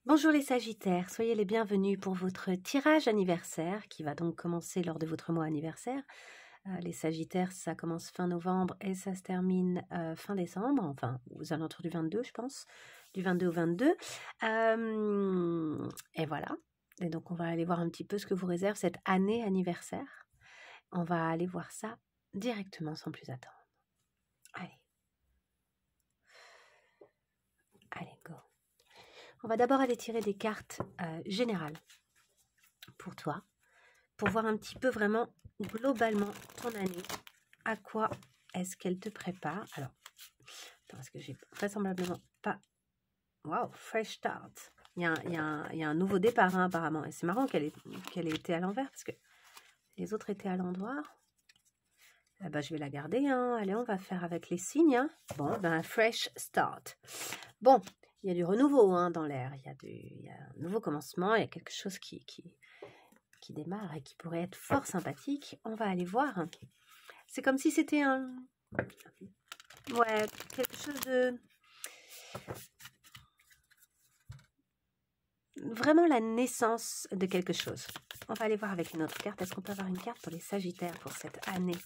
Bonjour les Sagittaires, soyez les bienvenus pour votre tirage anniversaire qui va donc commencer lors de votre mois anniversaire. Les Sagittaires, ça commence fin novembre et ça se termine fin décembre, enfin aux alentours du 22 je pense, du 22 au 22. Et voilà, et donc on va aller voir un petit peu ce que vous réserve cette année anniversaire. On va aller voir ça directement sans plus attendre. Allez, go. On va d'abord aller tirer des cartes générales pour toi, pour voir un petit peu vraiment globalement ton année, à quoi est-ce qu'elle te prépare. Alors, parce que j'ai vraisemblablement pas... Waouh, fresh start. Il y a un nouveau départ hein, apparemment. Et c'est marrant qu'elle ait été à l'envers parce que les autres étaient à l'endroit. Ah bah, je vais la garder. Hein. Allez, on va faire avec les signes. Hein. Bon, ben, fresh start. Bon, il y a du renouveau hein, dans l'air. Il y a un nouveau commencement. Il y a quelque chose qui démarre et qui pourrait être fort sympathique. On va aller voir. C'est comme si c'était un... Ouais, quelque chose de... Vraiment la naissance de quelque chose. On va aller voir avec une autre carte. Est-ce qu'on peut avoir une carte pour les Sagittaires pour cette année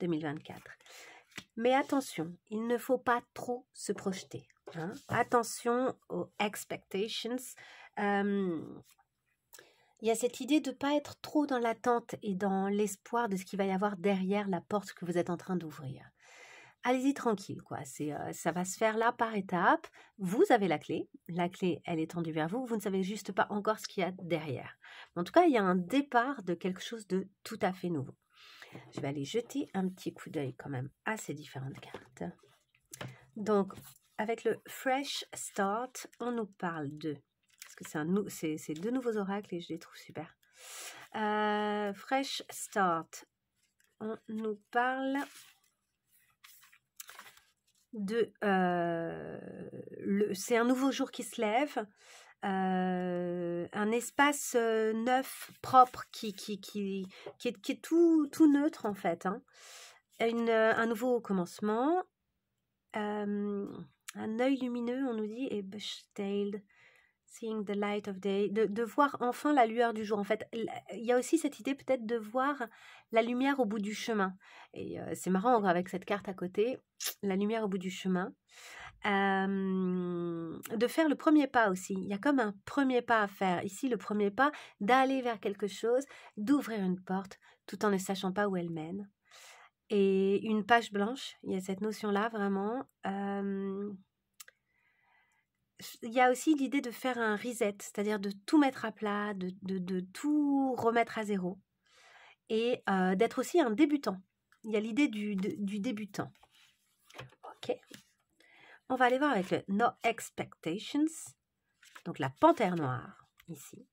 2024? Mais attention, il ne faut pas trop se projeter. Hein? Attention aux expectations. Il y a cette idée de ne pas être trop dans l'attente et dans l'espoir de ce qu'il va y avoir derrière la porte que vous êtes en train d'ouvrir. Allez-y tranquille, quoi. Ça va se faire là par étapes. Vous avez la clé, elle est tendue vers vous. Vous ne savez juste pas encore ce qu'il y a derrière. En tout cas, il y a un départ de quelque chose de tout à fait nouveau. Je vais aller jeter un petit coup d'œil quand même à ces différentes cartes. Donc, avec le Fresh Start, on nous parle de... Parce que c'est deux nouveaux oracles et je les trouve super. Fresh Start, on nous parle de... c'est un nouveau jour qui se lève, un espace neuf, propre, qui est tout neutre en fait. Hein. Un nouveau commencement, un œil lumineux, on nous dit, et bush-tailed, seeing the light of day, de voir enfin la lueur du jour. En fait, il y a aussi cette idée peut-être de voir la lumière au bout du chemin. Et c'est marrant avec cette carte à côté, la lumière au bout du chemin. De faire le premier pas aussi. Il y a comme un premier pas à faire. Ici, le premier pas d'aller vers quelque chose, d'ouvrir une porte, tout en ne sachant pas où elle mène. Et une page blanche, il y a cette notion-là vraiment. Il y a aussi l'idée de faire un reset, c'est-à-dire de tout mettre à plat, de tout remettre à zéro. Et d'être aussi un débutant. Il y a l'idée du débutant. Ok. On va aller voir avec le No Expectations. Donc la panthère noire, ici.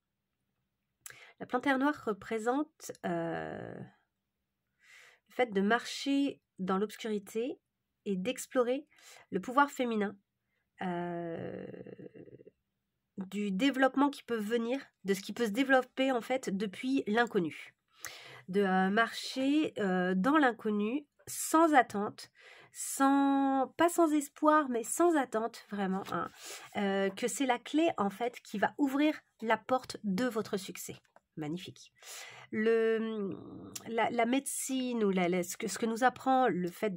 La panthère noire représente le fait de marcher dans l'obscurité et d'explorer le pouvoir féminin, du développement qui peut venir, de ce qui peut se développer en fait depuis l'inconnu. De marcher dans l'inconnu, sans attente, pas sans espoir, mais sans attente, vraiment. Hein, que c'est la clé, en fait, qui va ouvrir la porte de votre succès. Magnifique. La médecine ou ce que nous apprend le fait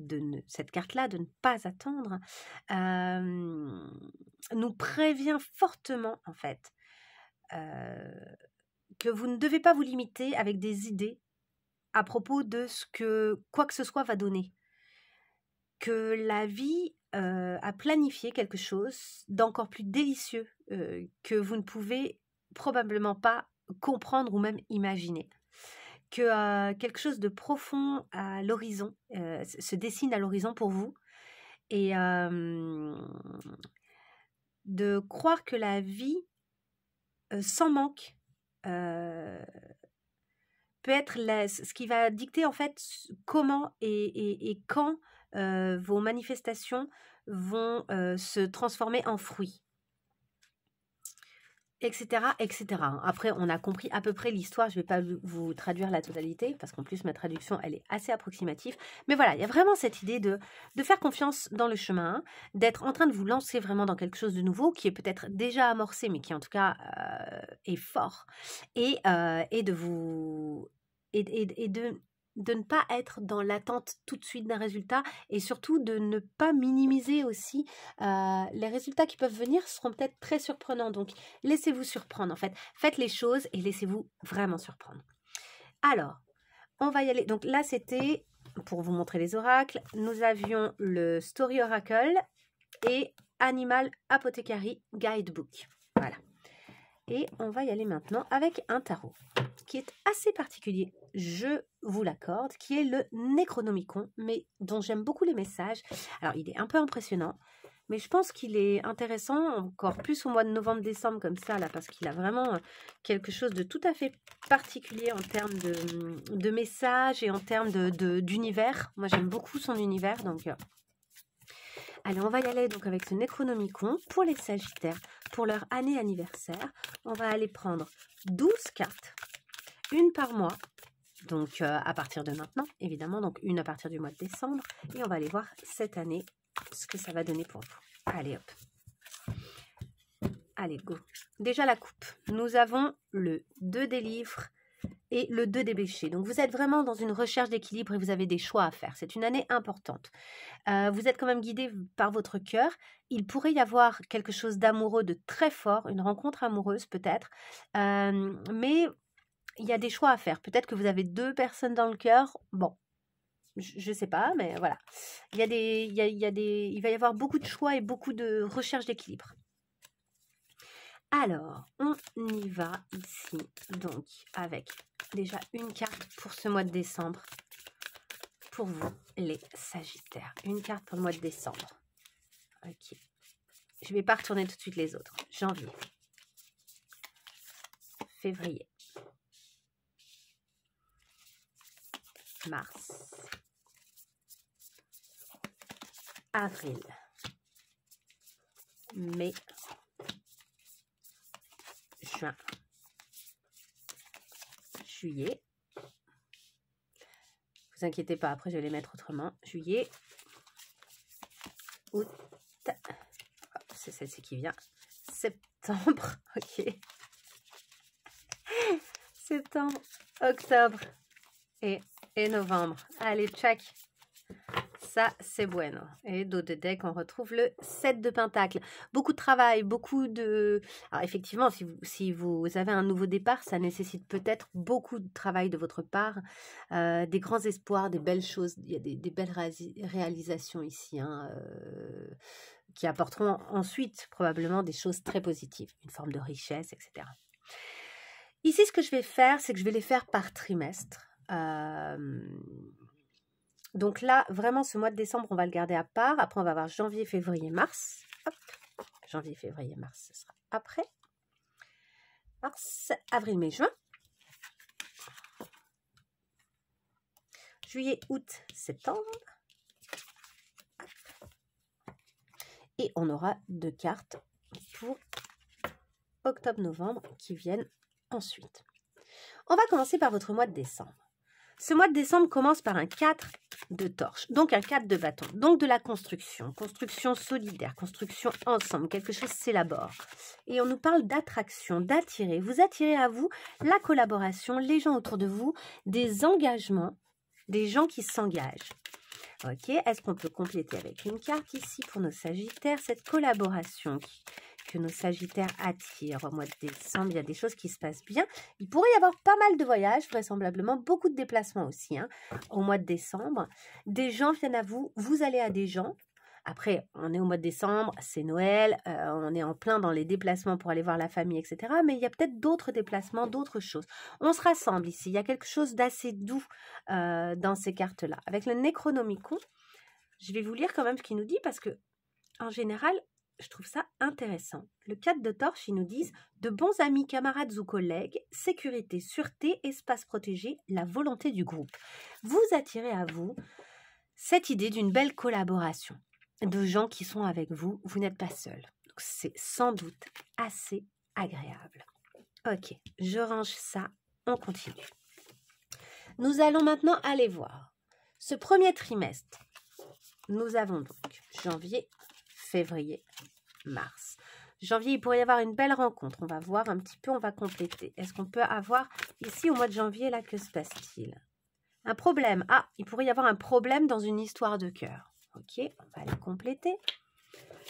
cette carte-là de ne pas attendre nous prévient fortement, en fait, que vous ne devez pas vous limiter avec des idées à propos de ce que quoi que ce soit va donner. Que la vie a planifié quelque chose d'encore plus délicieux que vous ne pouvez probablement pas comprendre ou même imaginer. Que quelque chose de profond à l'horizon se dessine à l'horizon pour vous. Et de croire que la vie sans manque peut être ce qui va dicter en fait comment et quand vos manifestations vont se transformer en fruits. etc., etc. Après, on a compris à peu près l'histoire. Je ne vais pas vous traduire la totalité, parce qu'en plus, ma traduction, elle est assez approximative. Mais voilà, il y a vraiment cette idée de faire confiance dans le chemin, d'être en train de vous lancer vraiment dans quelque chose de nouveau, qui est peut-être déjà amorcé, mais qui en tout cas est fort, et de vous... et de ne pas être dans l'attente tout de suite d'un résultat, et surtout de ne pas minimiser aussi les résultats qui peuvent venir seront peut-être très surprenants. Donc, laissez-vous surprendre en fait. Faites les choses et laissez-vous vraiment surprendre. Alors, on va y aller. Donc là, c'était, pour vous montrer les oracles, nous avions le Story Oracle et Animal Apothecary Guidebook. Voilà. Et on va y aller maintenant avec un tarot qui est assez particulier, je vous l'accorde, qui est le Necronomicon, mais dont j'aime beaucoup les messages. Alors, il est un peu impressionnant, mais je pense qu'il est intéressant, encore plus au mois de novembre-décembre comme ça, là, parce qu'il a vraiment quelque chose de tout à fait particulier en termes de messages et en termes d'univers. Moi, j'aime beaucoup son univers, donc... Allez, on va y aller donc avec ce Necronomicon pour les Sagittaires, pour leur année anniversaire. On va aller prendre 12 cartes, une par mois, donc à partir de maintenant, évidemment, donc une à partir du mois de décembre. Et on va aller voir cette année ce que ça va donner pour vous. Allez, hop. Allez, go. Déjà la coupe. Nous avons le 2 des livres et le 2 des bêchers. Donc, vous êtes vraiment dans une recherche d'équilibre et vous avez des choix à faire. C'est une année importante. Vous êtes quand même guidé par votre cœur. Il pourrait y avoir quelque chose d'amoureux, de très fort, une rencontre amoureuse peut-être. Mais il y a des choix à faire. Peut-être que vous avez 2 personnes dans le cœur. Bon, je ne sais pas, mais voilà. Il va y avoir beaucoup de choix et beaucoup de recherche d'équilibre. Alors, on y va ici, donc, avec déjà une carte pour ce mois de décembre, pour vous, les Sagittaires. Une carte pour le mois de décembre. Ok. Je ne vais pas retourner tout de suite les autres. Janvier. Février. Mars. Avril. Mai. Juin. Juillet. Vous inquiétez pas, après je vais les mettre autrement. Juillet. Août. C'est celle-ci qui vient. Septembre. Ok. Septembre. Octobre. Et novembre. Allez, tchac. Ça, c'est bueno. Et dos de deck, on retrouve le 7 de Pentacle. Beaucoup de travail, beaucoup de... Alors, effectivement, si vous avez un nouveau départ, ça nécessite peut-être beaucoup de travail de votre part, des grands espoirs, des belles choses. Il y a des belles réalisations ici, hein, qui apporteront ensuite probablement des choses très positives, une forme de richesse, etc. Ici, ce que je vais faire, c'est que je vais les faire par trimestre. Donc là, vraiment, ce mois de décembre, on va le garder à part. Après, on va avoir janvier, février, mars. Hop. Janvier, février, mars, ce sera après. Mars, avril, mai, juin. Juillet, août, septembre. Et on aura 2 cartes pour octobre, novembre qui viennent ensuite. On va commencer par votre mois de décembre. Ce mois de décembre commence par un 4 de torche, donc un 4 de bâton, donc de la construction, construction solidaire, construction ensemble, quelque chose s'élabore. Et on nous parle d'attraction, d'attirer. Vous attirez à vous la collaboration, les gens autour de vous, des engagements, des gens qui s'engagent. Ok, est-ce qu'on peut compléter avec une carte ici pour nos Sagittaires, cette collaboration que nos Sagittaires attirent au mois de décembre? Il y a des choses qui se passent bien. Il pourrait y avoir pas mal de voyages, vraisemblablement, beaucoup de déplacements aussi, hein, au mois de décembre. Des gens viennent à vous, vous allez à des gens. Après, on est au mois de décembre, c'est Noël, on est en plein dans les déplacements pour aller voir la famille, etc. Mais il y a peut-être d'autres déplacements, d'autres choses. On se rassemble ici, il y a quelque chose d'assez doux dans ces cartes-là. Avec le Necronomicon, je vais vous lire quand même ce qu'il nous dit parce que, en général, je trouve ça intéressant. Le 4 de torche, ils nous disent « De bons amis, camarades ou collègues, sécurité, sûreté, espace protégé, la volonté du groupe. » Vous attirez à vous cette idée d'une belle collaboration, de gens qui sont avec vous. Vous n'êtes pas seul. C'est sans doute assez agréable. Ok, je range ça, on continue. Nous allons maintenant aller voir ce premier trimestre. Nous avons donc janvier, février, mars. Janvier, il pourrait y avoir une belle rencontre. On va voir un petit peu, on va compléter. Est-ce qu'on peut avoir ici au mois de janvier, là, que se passe-t-il? Un problème. Ah, il pourrait y avoir un problème dans une histoire de cœur. Ok, on va aller compléter.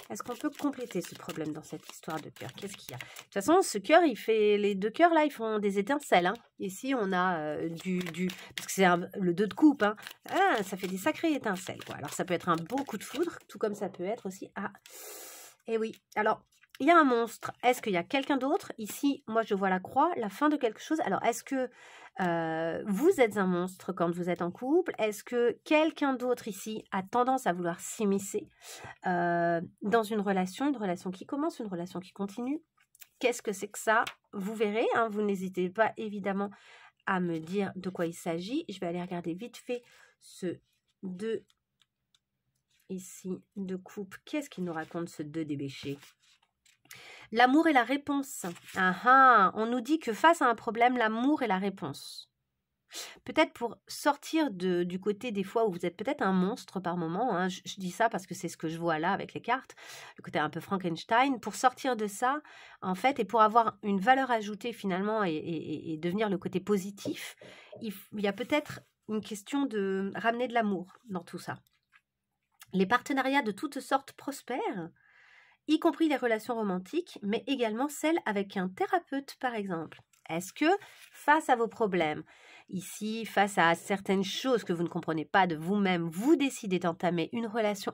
Est-ce qu'on peut compléter ce problème dans cette histoire de cœur? Qu'est-ce qu'il y a? De toute façon, ce cœur, les deux cœurs là, ils font des étincelles. Hein. Ici, on a parce que c'est le 2 de coupe. Hein. Ah, ça fait des sacrées étincelles. Quoi. Alors, ça peut être un beau coup de foudre, tout comme ça peut être aussi. Ah, et oui. Alors, il y a un monstre. Est-ce qu'il y a quelqu'un d'autre? Ici, moi, je vois la croix, la fin de quelque chose. Alors, est-ce que vous êtes un monstre quand vous êtes en couple? Est-ce que quelqu'un d'autre ici a tendance à vouloir s'immiscer dans une relation qui commence, une relation qui continue? Qu'est-ce que c'est que ça? Vous verrez, hein, vous n'hésitez pas évidemment à me dire de quoi il s'agit. Je vais aller regarder vite fait ce 2 ici de coupe. Qu'est-ce qu'il nous raconte ce 2 débêché? L'amour est la réponse. Ah ah, on nous dit que face à un problème, l'amour est la réponse. Peut-être pour sortir du côté des fois où vous êtes peut-être un monstre par moment, hein, je dis ça parce que c'est ce que je vois là avec les cartes, le côté un peu Frankenstein, pour sortir de ça, en fait, et pour avoir une valeur ajoutée finalement et devenir le côté positif, il y a peut-être une question de ramener de l'amour dans tout ça. Les partenariats de toutes sortes prospèrent, y compris les relations romantiques, mais également celles avec un thérapeute, par exemple. Est-ce que, face à vos problèmes, ici, face à certaines choses que vous ne comprenez pas de vous-même, vous décidez d'entamer une relation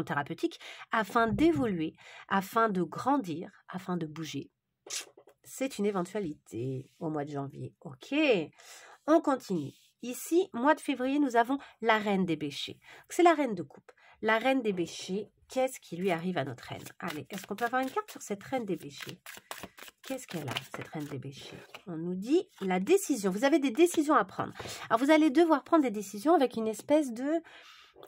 thérapeutique afin d'évoluer, afin de grandir, afin de bouger? C'est une éventualité au mois de janvier. Ok, on continue. Ici, mois de février, nous avons la reine des bêchers. C'est la reine de coupe. La reine des bêchers, qu'est-ce qui lui arrive à notre reine? Allez, est-ce qu'on peut avoir une carte sur cette reine des bêchers? Qu'est-ce qu'elle a, cette reine des bêchers? On nous dit la décision. Vous avez des décisions à prendre. Alors, vous allez devoir prendre des décisions avec une espèce de...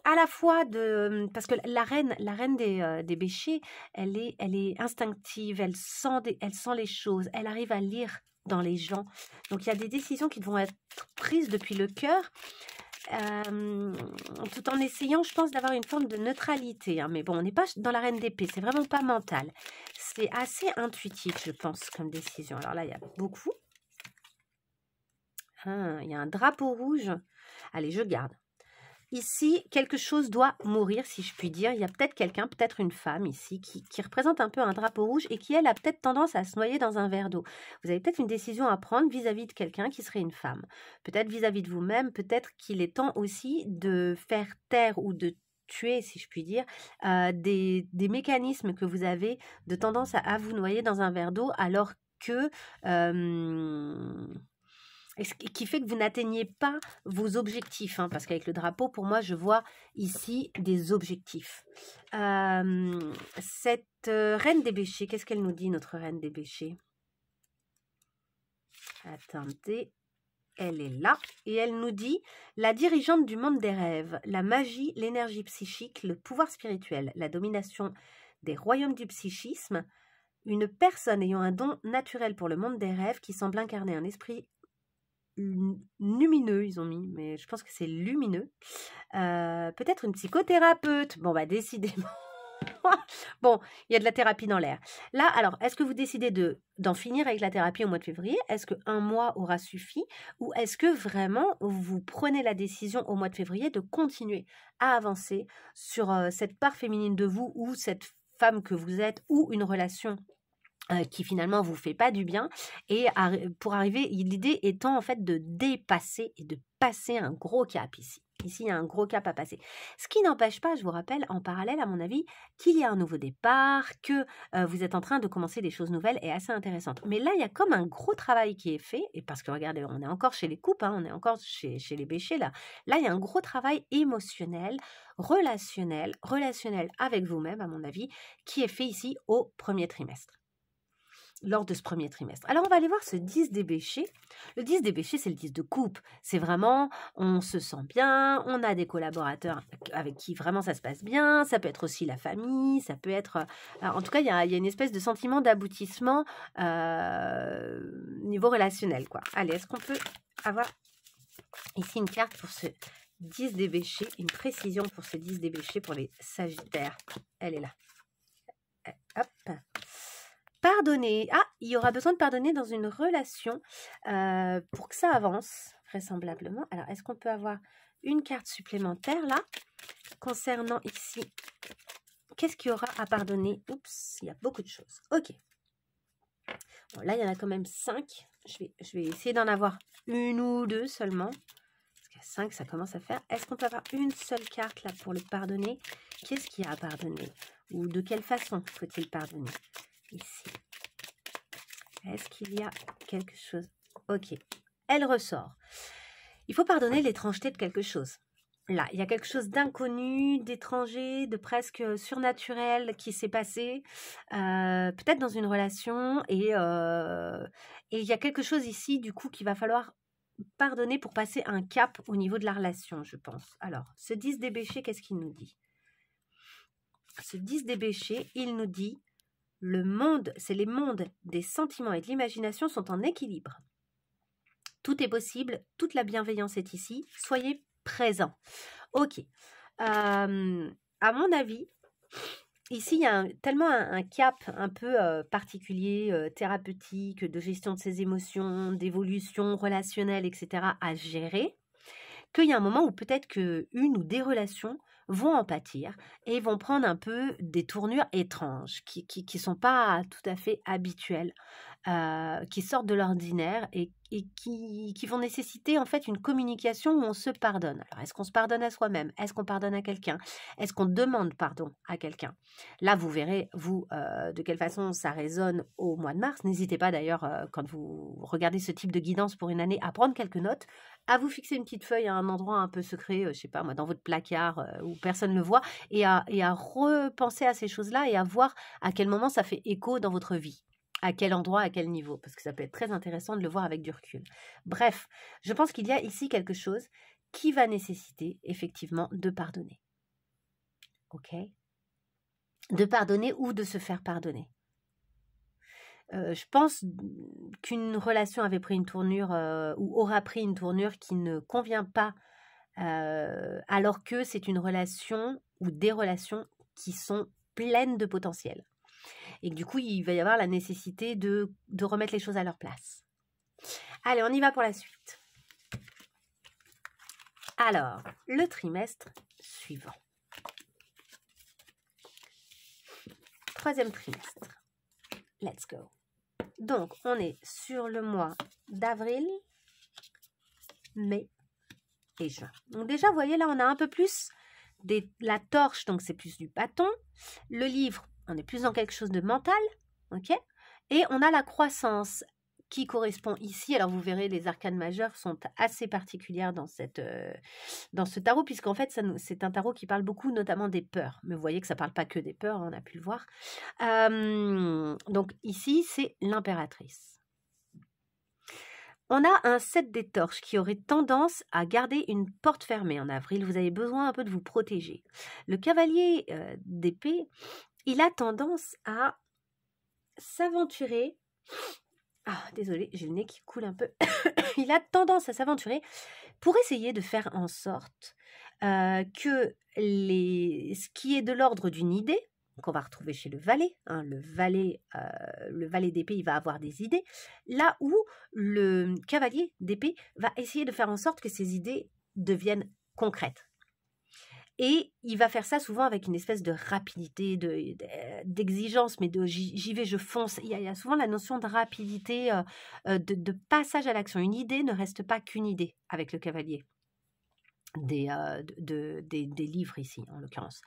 à la fois de... Parce que la reine des bêchers, elle est instinctive, elle sent les choses, elle arrive à lire dans les gens. Donc, il y a des décisions qui vont être prises depuis le cœur, tout en essayant, je pense, d'avoir une forme de neutralité. Hein. Mais bon, on n'est pas dans la reine d'épée, c'est vraiment pas mental. C'est assez intuitif, je pense, comme décision. Alors là, il y a beaucoup. Ah, il y a un drapeau rouge. Allez, je garde. Ici, quelque chose doit mourir, si je puis dire. Il y a peut-être quelqu'un, peut-être une femme ici, qui représente un peu un drapeau rouge et qui, elle, a peut-être tendance à se noyer dans un verre d'eau. Vous avez peut-être une décision à prendre vis-à-vis de quelqu'un qui serait une femme. Peut-être vis-à-vis de vous-même, peut-être qu'il est temps aussi de faire taire ou de tuer, si je puis dire, des mécanismes que vous avez de tendance à vous noyer dans un verre d'eau alors que... et ce qui fait que vous n'atteignez pas vos objectifs, hein, parce qu'avec le drapeau, pour moi, je vois ici des objectifs. Cette reine des bêchers, qu'est-ce qu'elle nous dit, notre reine des bêchers? Attendez, elle est là, et elle nous dit la dirigeante du monde des rêves, la magie, l'énergie psychique, le pouvoir spirituel, la domination des royaumes du psychisme, une personne ayant un don naturel pour le monde des rêves qui semble incarner un esprit lumineux, ils ont mis, mais je pense que c'est lumineux. Peut-être une psychothérapeute. Bon, bah, décidément. Bon, il y a de la thérapie dans l'air. Là, alors, est-ce que vous décidez d'en finir avec la thérapie au mois de février? Est-ce qu'un mois aura suffi? Ou est-ce que vraiment vous prenez la décision au mois de février de continuer à avancer sur cette part féminine de vous ou cette femme que vous êtes ou une relation qui finalement vous fait pas du bien, et pour arriver, l'idée étant en fait de dépasser et de passer un gros cap ici. Ici, il y a un gros cap à passer. Ce qui n'empêche pas, je vous rappelle, en parallèle, à mon avis, qu'il y a un nouveau départ, que vous êtes en train de commencer des choses nouvelles et assez intéressantes. Mais là, il y a comme un gros travail qui est fait, et parce que regardez, on est encore chez les coupes, hein, on est encore chez les bêchers, là. Là, il y a un gros travail émotionnel, relationnel avec vous-même, à mon avis, qui est fait ici au premier trimestre. lors de ce premier trimestre. Alors, on va aller voir ce 10 d'ébêché. Le 10 d'ébêché, c'est le 10 de coupe. C'est vraiment, on se sent bien, on a des collaborateurs avec qui vraiment ça se passe bien. Ça peut être aussi la famille, ça peut être... en tout cas, il y a une espèce de sentiment d'aboutissement niveau relationnel, quoi. Allez, est-ce qu'on peut avoir ici une carte pour ce 10 d'ébêché, une précision pour ce 10 d'ébêché pour les Sagittaires? Elle est là. Hop. Pardonner. Ah, il y aura besoin de pardonner dans une relation pour que ça avance, vraisemblablement. Alors, est-ce qu'on peut avoir une carte supplémentaire là, concernant ici? Qu'est-ce qu'il y aura à pardonner? Oups, il y a beaucoup de choses. Ok. Bon, là, il y en a quand même 5. Je vais essayer d'en avoir une ou deux seulement. Parce qu'à 5, ça commence à faire. Est-ce qu'on peut avoir une seule carte là pour le pardonner? Qu'est-ce qu'il y a à pardonner? Ou de quelle façon faut-il pardonner? Ici. Est-ce qu'il y a quelque chose? Ok. Elle ressort. Il faut pardonner l'étrangeté de quelque chose. Là, il y a quelque chose d'inconnu, d'étranger, de presque surnaturel qui s'est passé, peut-être dans une relation, et il y a quelque chose ici, du coup, qu'il va falloir pardonner pour passer un cap au niveau de la relation, je pense. Alors, ce 10 d'ébêché, qu'est-ce qu'il nous dit? Ce 10 d'ébêché, il nous dit le monde, c'est les mondes des sentiments et de l'imagination sont en équilibre. Tout est possible, toute la bienveillance est ici. Soyez présents. Ok. À mon avis, ici, il y a tellement un cap un peu particulier, thérapeutique, de gestion de ses émotions, d'évolution relationnelle, etc. à gérer, qu'il y a un moment où peut-être qu'une ou des relations vont en pâtir et vont prendre un peu des tournures étranges qui sont pas tout à fait habituelles, qui sortent de l'ordinaire et qui vont nécessiter en fait une communication où on se pardonne. Alors, est-ce qu'on se pardonne à soi-même? Est-ce qu'on pardonne à quelqu'un? Est-ce qu'on demande pardon à quelqu'un? Là, vous verrez, vous, de quelle façon ça résonne au mois de mars. N'hésitez pas d'ailleurs, quand vous regardez ce type de guidance pour une année, à prendre quelques notes, à vous fixer une petite feuille à un endroit un peu secret, je sais pas moi, dans votre placard où personne ne le voit, et à repenser à ces choses-là et à voir à quel moment ça fait écho dans votre vie. À quel endroit, à quel niveau, parce que ça peut être très intéressant de le voir avec du recul. Bref, je pense qu'il y a ici quelque chose qui va nécessiter effectivement de pardonner. Ok? De pardonner ou de se faire pardonner. Je pense qu'une relation avait pris une tournure ou aura pris une tournure qui ne convient pas, alors que c'est une relation ou des relations qui sont pleines de potentiel. Et que du coup, il va y avoir la nécessité de remettre les choses à leur place. Allez, on y va pour la suite. Alors, le trimestre suivant. Troisième trimestre. Let's go. Donc, on est sur le mois d'avril, mai et juin. Donc déjà, vous voyez, là, on a un peu plus la torche, donc c'est plus du bâton. Le livre, on est plus dans quelque chose de mental, ok? Et on a la croissance qui correspond ici. Alors, vous verrez, les arcanes majeures sont assez particulières dans ce tarot, puisqu'en fait, c'est un tarot qui parle beaucoup, notamment des peurs. Mais vous voyez que ça ne parle pas que des peurs, on a pu le voir. Donc, ici, c'est l'impératrice. On a un 7 des torches qui aurait tendance à garder une porte fermée en avril. Vous avez besoin un peu de vous protéger. Le cavalier d'épée, il a tendance à s'aventurer. Ah, désolé, j'ai le nez qui coule un peu. Il a tendance à s'aventurer pour essayer de faire en sorte que ce qui est de l'ordre d'une idée, qu'on va retrouver chez le valet, hein, le valet d'épée, il va avoir des idées, là où le cavalier d'épée va essayer de faire en sorte que ces idées deviennent concrètes. Et il va faire ça souvent avec une espèce de rapidité, d'exigence, mais de j'y vais, je fonce. Il y a souvent la notion de rapidité, de passage à l'action. Une idée ne reste pas qu'une idée avec le cavalier des livres ici, en l'occurrence.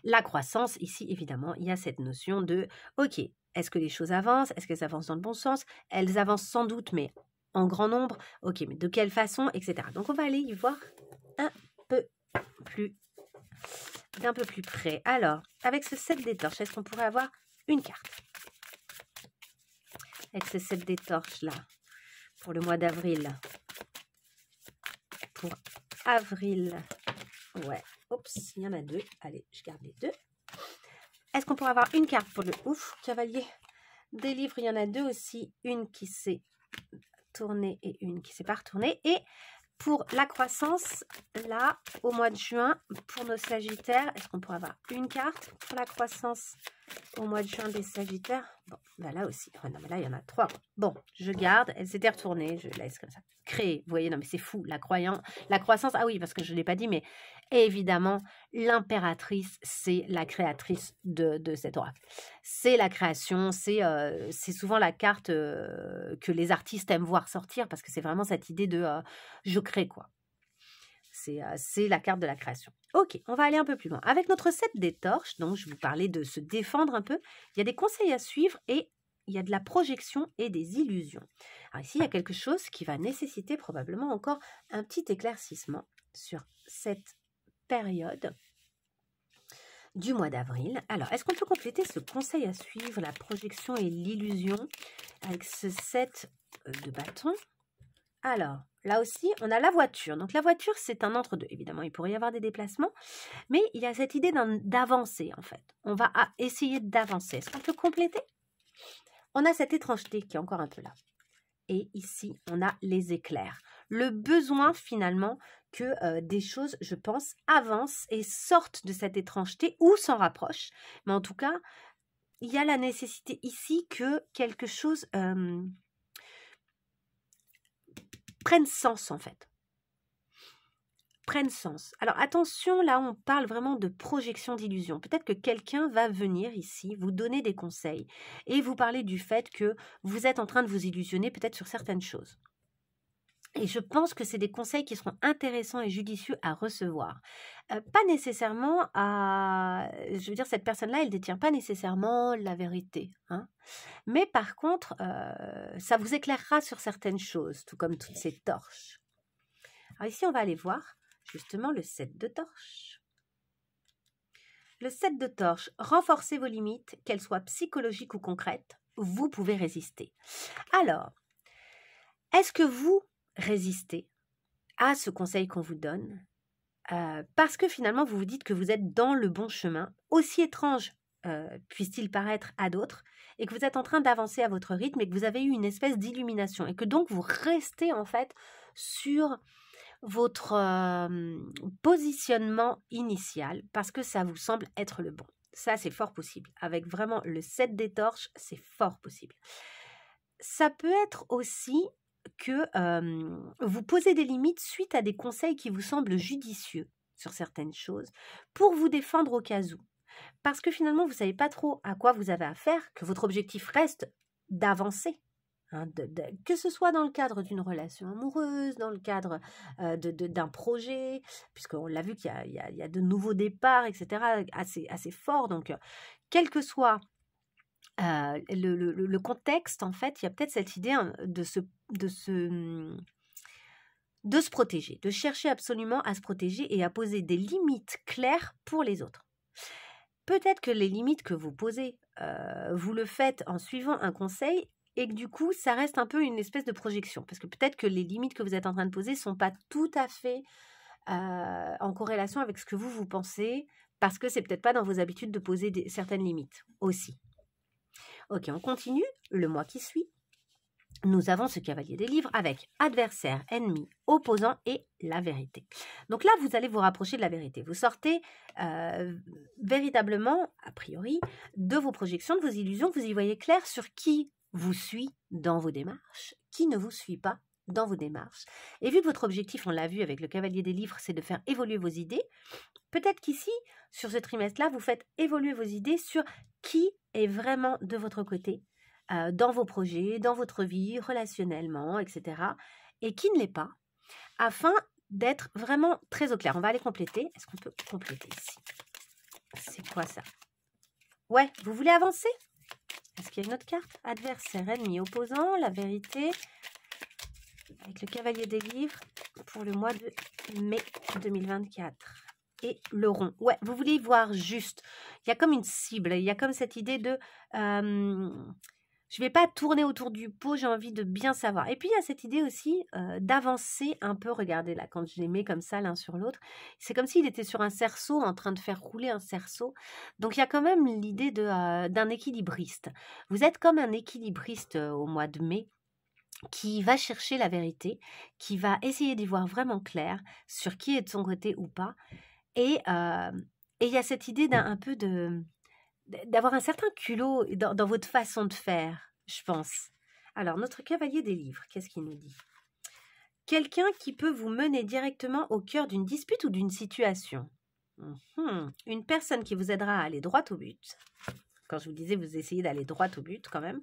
La croissance, ici, évidemment, il y a cette notion de « Ok, est-ce que les choses avancent? Est-ce qu'elles avancent dans le bon sens? Elles avancent sans doute, mais en grand nombre. Ok, mais de quelle façon? Etc. » Donc, on va aller y voir d'un peu plus près. Alors, avec ce 7 des torches, est-ce qu'on pourrait avoir une carte? avec ce set des torches là pour le mois d'avril. Pour avril, ouais, oups, il y en a 2. Allez, je garde les 2. Est-ce qu'on pourrait avoir une carte pour le ouf, cavalier des livres? Il y en a 2 aussi, une qui s'est tournée et une qui s'est pas retournée. Et pour la croissance, là, au mois de juin, pour nos sagittaires, est-ce qu'on pourrait avoir une carte pour la croissance au mois de juin des sagittaires? Bon, bah là aussi. Oh non, mais là, il y en a 3. Bon, je garde. Elle s'était retournée. Je laisse comme ça. Créer. Vous voyez, non, mais c'est fou. La croissance, ah oui, parce que je ne l'ai pas dit, mais évidemment, l'impératrice, c'est la créatrice de cet oracle. C'est la création. C'est souvent la carte que les artistes aiment voir sortir parce que c'est vraiment cette idée de je crée, quoi. C'est la carte de la création. Ok, on va aller un peu plus loin. Avec notre set des torches, donc je vous parlais de se défendre un peu, il y a des conseils à suivre et il y a de la projection et des illusions. Alors ici, il y a quelque chose qui va nécessiter probablement encore un petit éclaircissement sur cette période du mois d'avril. Alors, est-ce qu'on peut compléter ce conseil à suivre, la projection et l'illusion, avec ce set de bâtons? Alors, là aussi, on a la voiture. Donc, la voiture, c'est un entre-deux. Évidemment, il pourrait y avoir des déplacements, mais il y a cette idée d'avancer, en fait. On va essayer d'avancer. Est-ce qu'on peut compléter? On a cette étrangeté qui est encore un peu là. Et ici, on a les éclairs. Le besoin, finalement, que des choses, je pense, avancent et sortent de cette étrangeté ou s'en rapprochent. Mais en tout cas, il y a la nécessité ici que quelque chose prenne sens, en fait. Prenne sens. Alors attention, là on parle vraiment de projection d'illusion. Peut-être que quelqu'un va venir ici vous donner des conseils et vous parler du fait que vous êtes en train de vous illusionner peut-être sur certaines choses. Et je pense que c'est des conseils qui seront intéressants et judicieux à recevoir. Pas nécessairement à... Je veux dire, cette personne-là, elle ne détient pas nécessairement la vérité. Hein. Mais par contre, ça vous éclairera sur certaines choses, tout comme toutes ces torches. Alors ici, on va aller voir justement le set de torches. Le set de torches, renforcez vos limites, qu'elles soient psychologiques ou concrètes, vous pouvez résister. Alors, est-ce que vous résistez à ce conseil qu'on vous donne parce que finalement, vous vous dites que vous êtes dans le bon chemin, aussi étrange puisse-t-il paraître à d'autres, et que vous êtes en train d'avancer à votre rythme et que vous avez eu une espèce d'illumination et que donc vous restez en fait sur votre positionnement initial parce que ça vous semble être le bon. Ça, c'est fort possible. Avec vraiment le set des torches, c'est fort possible. Ça peut être aussi que vous posez des limites suite à des conseils qui vous semblent judicieux sur certaines choses pour vous défendre au cas où. Parce que finalement, vous ne savez pas trop à quoi vous avez affaire, que votre objectif reste d'avancer. Hein, que ce soit dans le cadre d'une relation amoureuse, dans le cadre d'un projet, puisqu'on l'a vu qu'il y a de nouveaux départs, etc., assez forts. Donc, quel que soit le contexte, en fait, il y a peut-être cette idée de se protéger, de chercher absolument à se protéger et à poser des limites claires pour les autres. Peut-être que les limites que vous posez, vous le faites en suivant un conseil et que du coup, ça reste un peu une espèce de projection. Parce que peut-être que les limites que vous êtes en train de poser ne sont pas tout à fait en corrélation avec ce que vous pensez, parce que c'est peut-être pas dans vos habitudes de poser certaines limites aussi. Ok, on continue. Le mois qui suit, nous avons ce cavalier des livres avec adversaire, ennemi, opposant et la vérité. Donc là, vous allez vous rapprocher de la vérité. Vous sortez véritablement, a priori, de vos projections, de vos illusions. Vous y voyez clair sur qui vous suit dans vos démarches, qui ne vous suit pas dans vos démarches. Et vu que votre objectif, on l'a vu avec le cavalier des livres, c'est de faire évoluer vos idées, peut-être qu'ici, sur ce trimestre-là, vous faites évoluer vos idées sur qui est vraiment de votre côté, dans vos projets, dans votre vie, relationnellement, etc. Et qui ne l'est pas, afin d'être vraiment très au clair. On va aller compléter. Est-ce qu'on peut compléter ici? C'est quoi ça? Ouais, vous voulez avancer? Est-ce qu'il y a une autre carte? Adversaire, ennemi, opposant, la vérité, avec le cavalier des livres pour le mois de mai 2024. Et le rond. Ouais, vous voulez voir juste. Il y a comme une cible, il y a comme cette idée de... Je ne vais pas tourner autour du pot, j'ai envie de bien savoir. Et puis, il y a cette idée aussi d'avancer un peu. Regardez là, quand je les mets comme ça l'un sur l'autre, c'est comme s'il était sur un cerceau, en train de faire rouler un cerceau. Donc, il y a quand même l'idée d'un équilibriste. Vous êtes comme un équilibriste au mois de mai qui va chercher la vérité, qui va essayer d'y voir vraiment clair sur qui est de son côté ou pas. Et il y a cette idée un peu d'avoir un certain culot dans votre façon de faire, je pense. Alors, notre cavalier des livres, qu'est-ce qu'il nous dit? Quelqu'un qui peut vous mener directement au cœur d'une dispute ou d'une situation. Une personne qui vous aidera à aller droit au but. Quand je vous disais, vous essayez d'aller droit au but quand même.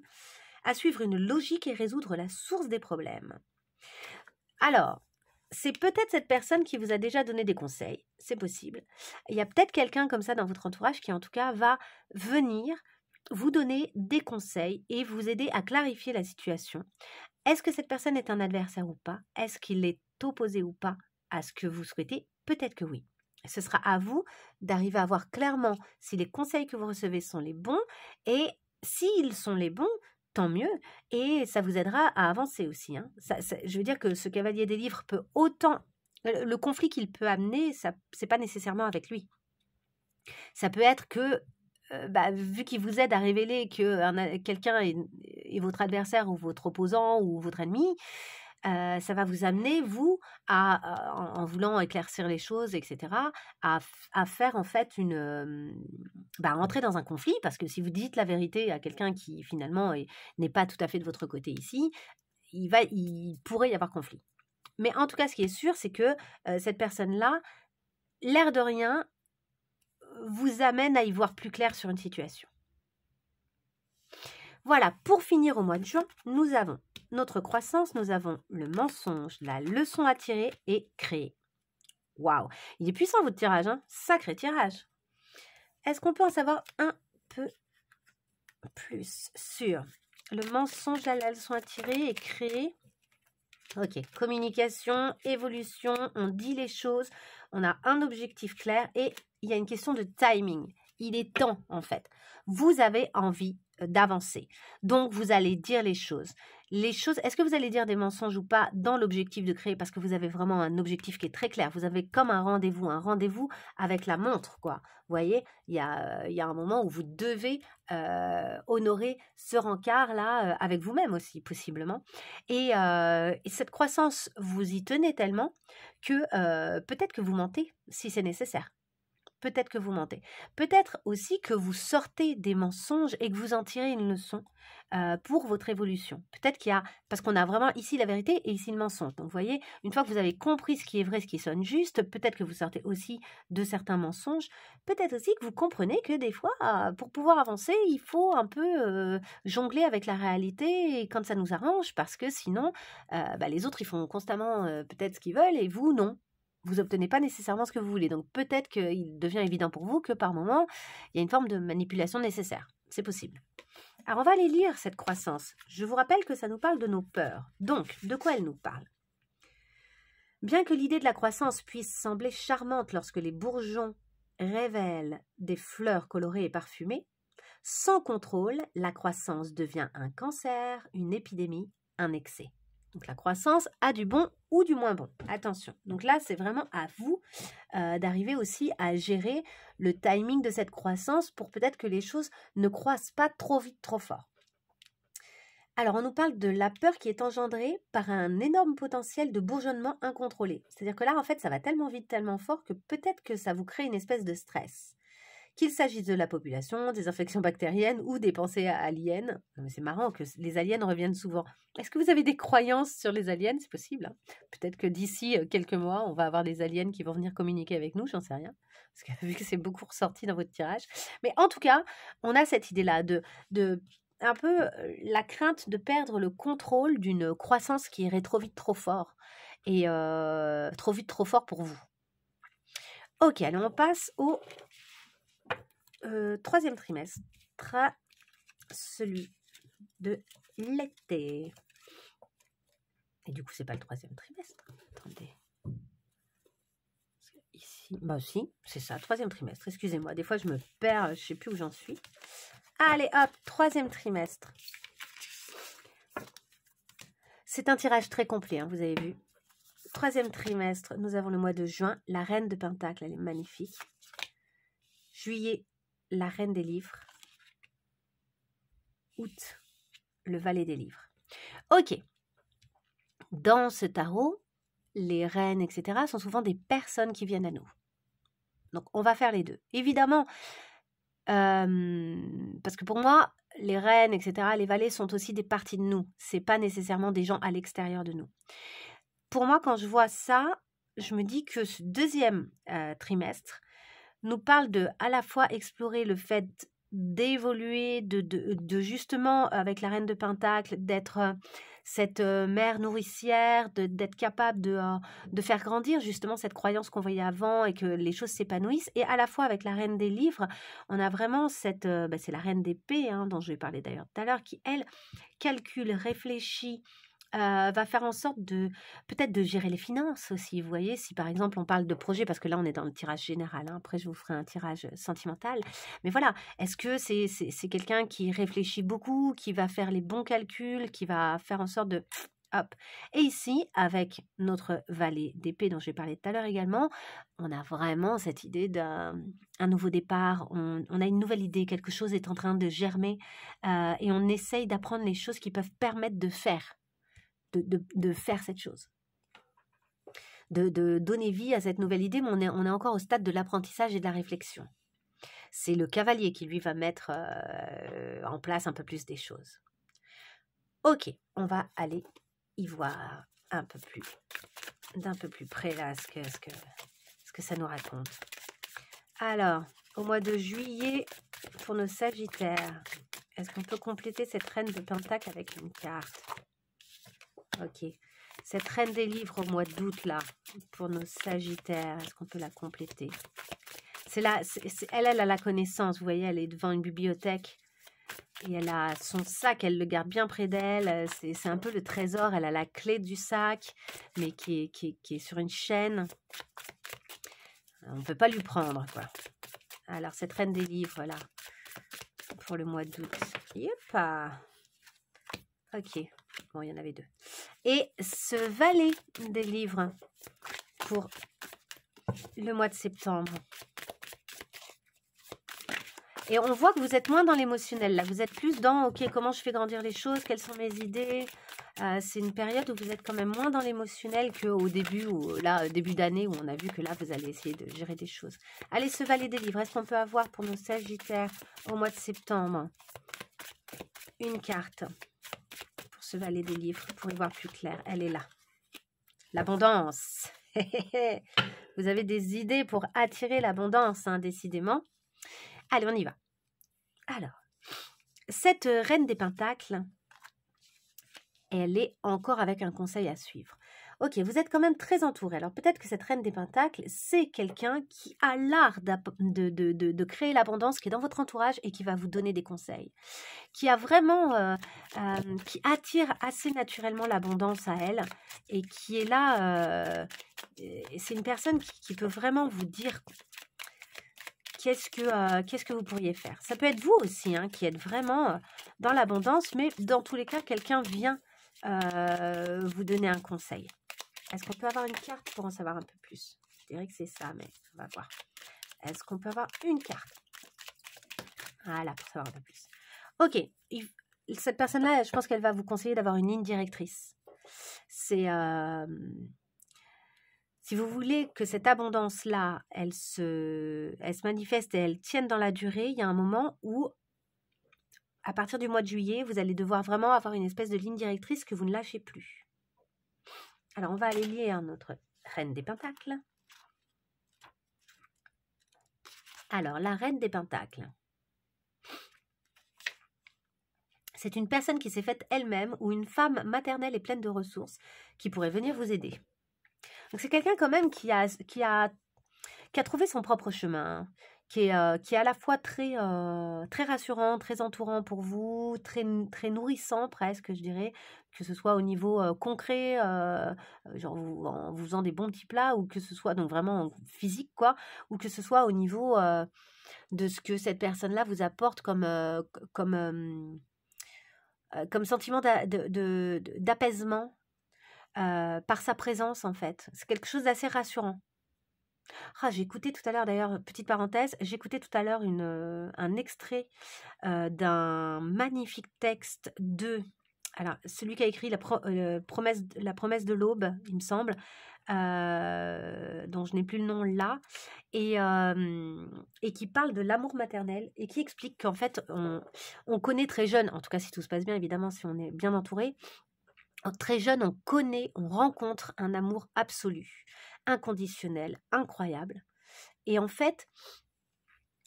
À suivre une logique et résoudre la source des problèmes. Alors, c'est peut-être cette personne qui vous a déjà donné des conseils, c'est possible. Il y a peut-être quelqu'un comme ça dans votre entourage qui en tout cas va venir vous donner des conseils et vous aider à clarifier la situation. Est-ce que cette personne est un adversaire ou pas? Est-ce qu'il est opposé ou pas à ce que vous souhaitez? Peut-être que oui. Ce sera à vous d'arriver à voir clairement si les conseils que vous recevez sont les bons et s'ils sont les bons, tant mieux, et ça vous aidera à avancer aussi. Hein. Je veux dire que ce cavalier des livres peut autant... Le conflit qu'il peut amener, ce n'est pas nécessairement avec lui. Ça peut être que, vu qu'il vous aide à révéler que quelqu'un est votre adversaire ou votre opposant ou votre ennemi, ça va vous amener, vous, en voulant éclaircir les choses, etc., à faire en fait entrer dans un conflit, parce que si vous dites la vérité à quelqu'un qui finalement n'est pas tout à fait de votre côté ici, il pourrait y avoir conflit. Mais en tout cas, ce qui est sûr, c'est que cette personne-là, l'air de rien, vous amène à y voir plus clair sur une situation. Voilà, pour finir au mois de juin, nous avons notre croissance, nous avons le mensonge, la leçon à tirer et créer. Waouh, il est puissant votre tirage, hein? Sacré tirage. Est-ce qu'on peut en savoir un peu plus sur le mensonge, la leçon à tirer et créer? Ok, communication, évolution, on dit les choses, on a un objectif clair et il y a une question de timing. Il est temps en fait. Vous avez envie d'avancer. Donc, vous allez dire les choses. Est-ce que vous allez dire des mensonges ou pas dans l'objectif de créer? Parce que vous avez vraiment un objectif qui est très clair. Vous avez comme un rendez-vous avec la montre, quoi. Vous voyez, il y a un moment où vous devez honorer ce rencard-là avec vous-même aussi, possiblement. Et cette croissance, vous y tenez tellement que peut-être que vous mentez si c'est nécessaire. Peut-être que vous mentez. Peut-être aussi que vous sortez des mensonges et que vous en tirez une leçon pour votre évolution. Peut-être qu'il y a... Parce qu'on a vraiment ici la vérité et ici le mensonge. Donc, vous voyez, une fois que vous avez compris ce qui est vrai, ce qui sonne juste, peut-être que vous sortez aussi de certains mensonges. Peut-être aussi que vous comprenez que des fois, pour pouvoir avancer, il faut un peu jongler avec la réalité et quand ça nous arrange, parce que sinon, les autres, ils font constamment peut-être ce qu'ils veulent et vous, non. Vous n'obtenez pas nécessairement ce que vous voulez. Donc peut-être qu'il devient évident pour vous que par moment, il y a une forme de manipulation nécessaire. C'est possible. Alors on va aller lire cette croissance. Je vous rappelle que ça nous parle de nos peurs. Donc, de quoi elle nous parle? Bien que l'idée de la croissance puisse sembler charmante lorsque les bourgeons révèlent des fleurs colorées et parfumées, sans contrôle, la croissance devient un cancer, une épidémie, un excès. Donc la croissance a du bon ou du moins bon. Attention. Donc là, c'est vraiment à vous d'arriver aussi à gérer le timing de cette croissance pour peut-être que les choses ne croissent pas trop vite, trop fort. Alors, on nous parle de la peur qui est engendrée par un énorme potentiel de bourgeonnement incontrôlé. C'est-à-dire que là, en fait, ça va tellement vite, tellement fort que peut-être que ça vous crée une espèce de stress. Qu'il s'agisse de la population, des infections bactériennes ou des pensées aliens. Non, mais c'est marrant que les aliens reviennent souvent. Est-ce que vous avez des croyances sur les aliens? C'est possible. Hein. Peut-être que d'ici quelques mois, on va avoir des aliens qui vont venir communiquer avec nous, j'en sais rien. Parce que vu que c'est beaucoup ressorti dans votre tirage. Mais en tout cas, on a cette idée-là de un peu la crainte de perdre le contrôle d'une croissance qui irait trop vite, trop fort. Et trop vite, trop fort pour vous. Ok, alors on passe au troisième trimestre, celui de l'été. Et du coup, c'est pas le troisième trimestre. Attendez. Ici, bah si, c'est ça, troisième trimestre. Excusez-moi, des fois je me perds, je sais plus où j'en suis. Allez, hop, troisième trimestre. C'est un tirage très complet, hein, vous avez vu. Troisième trimestre, nous avons le mois de juin. La reine de Pentacle, elle est magnifique. Juillet, la reine des livres. Août, le valet des livres. Ok. Dans ce tarot, les reines, etc., sont souvent des personnes qui viennent à nous. Donc, on va faire les deux. Évidemment, parce que pour moi, les reines, etc., les valets sont aussi des parties de nous. Ce n'est pas nécessairement des gens à l'extérieur de nous. Pour moi, quand je vois ça, je me dis que ce deuxième trimestre nous parle de à la fois explorer le fait d'évoluer, de justement, avec la reine de Pentacle, d'être cette mère nourricière, d'être capable de faire grandir justement cette croyance qu'on voyait avant et que les choses s'épanouissent. Et à la fois avec la reine des livres, on a vraiment cette... c'est la reine d'épée, hein, dont je vais parler d'ailleurs tout à l'heure, qui, elle, calcule, réfléchit, va faire en sorte de peut-être de gérer les finances aussi. Vous voyez, si par exemple on parle de projet, parce que là on est dans le tirage général, hein, après je vous ferai un tirage sentimental, mais voilà, est-ce que c'est quelqu'un qui réfléchit beaucoup, qui va faire les bons calculs, qui va faire en sorte de... Hop. Et ici, avec notre valet d'épée dont j'ai parlé tout à l'heure également, on a vraiment cette idée d'un nouveau départ, on a une nouvelle idée, quelque chose est en train de germer et on essaye d'apprendre les choses qui peuvent permettre de faire. De faire cette chose, de donner vie à cette nouvelle idée, mais on est encore au stade de l'apprentissage et de la réflexion. C'est le cavalier qui, lui, va mettre en place un peu plus des choses. Ok, on va aller y voir d'un peu plus près là ce que ça nous raconte. Alors, au mois de juillet, pour nos Sagittaires, est-ce qu'on peut compléter cette reine de Pentacle avec une carte? Ok. Cette reine des livres au mois d'août, là, pour nos Sagittaires, est-ce qu'on peut la compléter? Elle a la connaissance, vous voyez, elle est devant une bibliothèque et elle a son sac, elle le garde bien près d'elle. C'est un peu le trésor, elle a la clé du sac, mais qui est sur une chaîne. On ne peut pas lui prendre, quoi. Alors, cette reine des livres, là, pour le mois d'août. Yep. Ok. Bon, il y en avait deux. Et ce valet des livres pour le mois de septembre. Et on voit que vous êtes moins dans l'émotionnel. Là, vous êtes plus dans, ok, comment je fais grandir les choses, quelles sont mes idées. C'est une période où vous êtes quand même moins dans l'émotionnel qu'au début, début d'année, où on a vu que là, vous allez essayer de gérer des choses. Allez, ce valet des livres, est-ce qu'on peut avoir pour nos Sagittaires au mois de septembre une carte pour ce valet des livres, pour y voir plus clair? Elle est là. L'abondance. Vous avez des idées pour attirer l'abondance, hein, décidément. Allez, on y va. Alors, cette reine des pentacles, elle est encore avec un conseil à suivre. Ok, vous êtes quand même très entouré. Alors peut-être que cette reine des pentacles, c'est quelqu'un qui a l'art de créer l'abondance, qui est dans votre entourage et qui va vous donner des conseils. Qui a vraiment, qui attire assez naturellement l'abondance à elle et qui est là, c'est une personne qui peut vraiment vous dire qu'est-ce que vous pourriez faire. Ça peut être vous aussi, hein, qui êtes vraiment dans l'abondance, mais dans tous les cas, quelqu'un vient vous donner un conseil. Est-ce qu'on peut avoir une carte pour en savoir un peu plus? Je dirais que c'est ça, mais on va voir. Est-ce qu'on peut avoir une carte? Voilà, pour savoir un peu plus. Ok, cette personne-là, je pense qu'elle va vous conseiller d'avoir une ligne directrice. C'est... si vous voulez que cette abondance-là, elle se manifeste et elle tienne dans la durée, il y a un moment où, à partir du mois de juillet, vous allez devoir vraiment avoir une espèce de ligne directrice que vous ne lâchez plus. Alors, on va aller lier notre reine des pentacles. Alors, la reine des pentacles. C'est une personne qui s'est faite elle-même ou une femme maternelle et pleine de ressources qui pourrait venir vous aider. Donc, c'est quelqu'un quand même qui a trouvé son propre chemin, qui est à la fois très rassurant, très entourant pour vous, très nourrissant presque, je dirais, que ce soit au niveau concret, genre en vous faisant des bons petits plats, ou que ce soit donc vraiment physique, quoi, ou que ce soit au niveau de ce que cette personne-là vous apporte comme sentiment d'apaisement par sa présence en fait. C'est quelque chose d'assez rassurant. Ah, j'ai écouté tout à l'heure d'ailleurs, petite parenthèse, j'ai écouté tout à l'heure un extrait d'un magnifique texte de... Alors, celui qui a écrit la promesse de l'aube, il me semble, dont je n'ai plus le nom là, et qui parle de l'amour maternel et qui explique qu'en fait, on connaît très jeune, en tout cas si tout se passe bien, évidemment, si on est bien entouré, très jeune, on rencontre un amour absolu, inconditionnel, incroyable. Et en fait,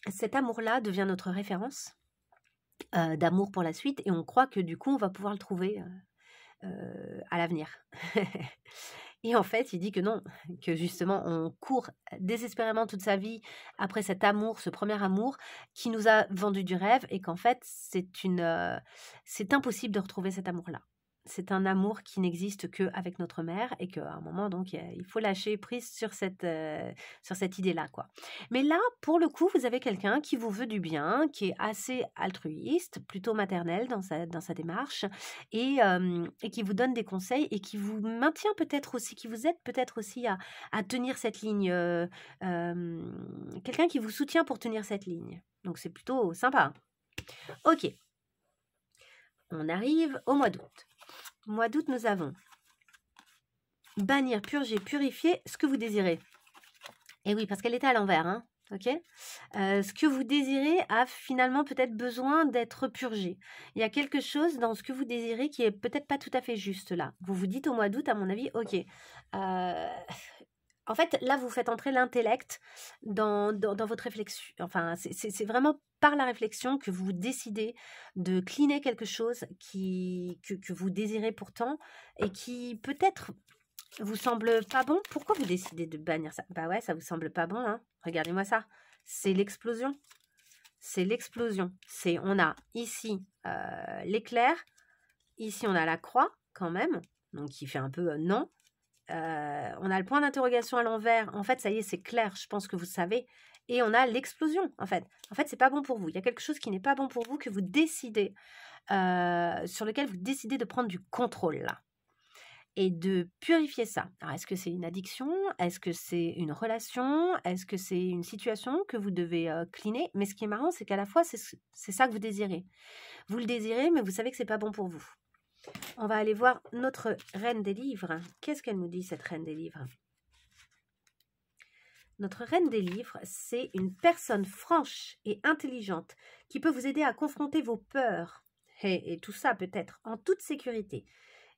cet amour-là devient notre référence d'amour pour la suite et on croit que du coup, on va pouvoir le trouver à l'avenir. Et en fait, il dit que non, que justement, on court désespérément toute sa vie après cet amour, ce premier amour qui nous a vendu du rêve et qu'en fait, c'est impossible de retrouver cet amour-là. C'est un amour qui n'existe qu'avec notre mère et qu'à un moment, donc, il faut lâcher prise sur cette idée-là, quoi. Mais là, pour le coup, vous avez quelqu'un qui vous veut du bien, qui est assez altruiste, plutôt maternel dans sa démarche et qui vous donne des conseils et qui vous maintient peut-être aussi, qui vous aide peut-être aussi à tenir cette ligne. Quelqu'un qui vous soutient pour tenir cette ligne. Donc, c'est plutôt sympa. Ok. On arrive au mois d'août. Mois d'août, nous avons bannir, purger, purifier ce que vous désirez. Et oui, parce qu'elle était à l'envers, hein. Ok. Ce que vous désirez a finalement peut-être besoin d'être purgé. Il y a quelque chose dans ce que vous désirez qui est peut-être pas tout à fait juste là. Vous vous dites au mois d'août, à mon avis, ok. En fait, là, vous faites entrer l'intellect dans votre réflexion. Enfin, c'est vraiment par la réflexion que vous décidez de cleaner quelque chose que vous désirez pourtant et qui peut-être vous semble pas bon. Pourquoi vous décidez de bannir ça? Bah ouais, ça vous semble pas bon, hein. Regardez-moi ça. C'est l'explosion. C'est l'explosion. On a ici l'éclair. Ici, on a la croix, quand même. Donc, qui fait un peu non. On a le point d'interrogation à l'envers. En fait, ça y est, c'est clair. Je pense que vous savez. Et on a l'explosion, en fait. En fait, c'est pas bon pour vous. Il y a quelque chose qui n'est pas bon pour vous que vous décidez, sur lequel vous décidez de prendre du contrôle, là. Et de purifier ça. Alors, est-ce que c'est une addiction? Est-ce que c'est une relation? Est-ce que c'est une situation que vous devez cleaner? Mais ce qui est marrant, c'est qu'à la fois, c'est ça que vous désirez. Vous le désirez, mais vous savez que c'est pas bon pour vous. On va aller voir notre reine des livres. Qu'est-ce qu'elle nous dit, cette reine des livres? Notre reine des livres, c'est une personne franche et intelligente qui peut vous aider à confronter vos peurs et tout ça peut-être en toute sécurité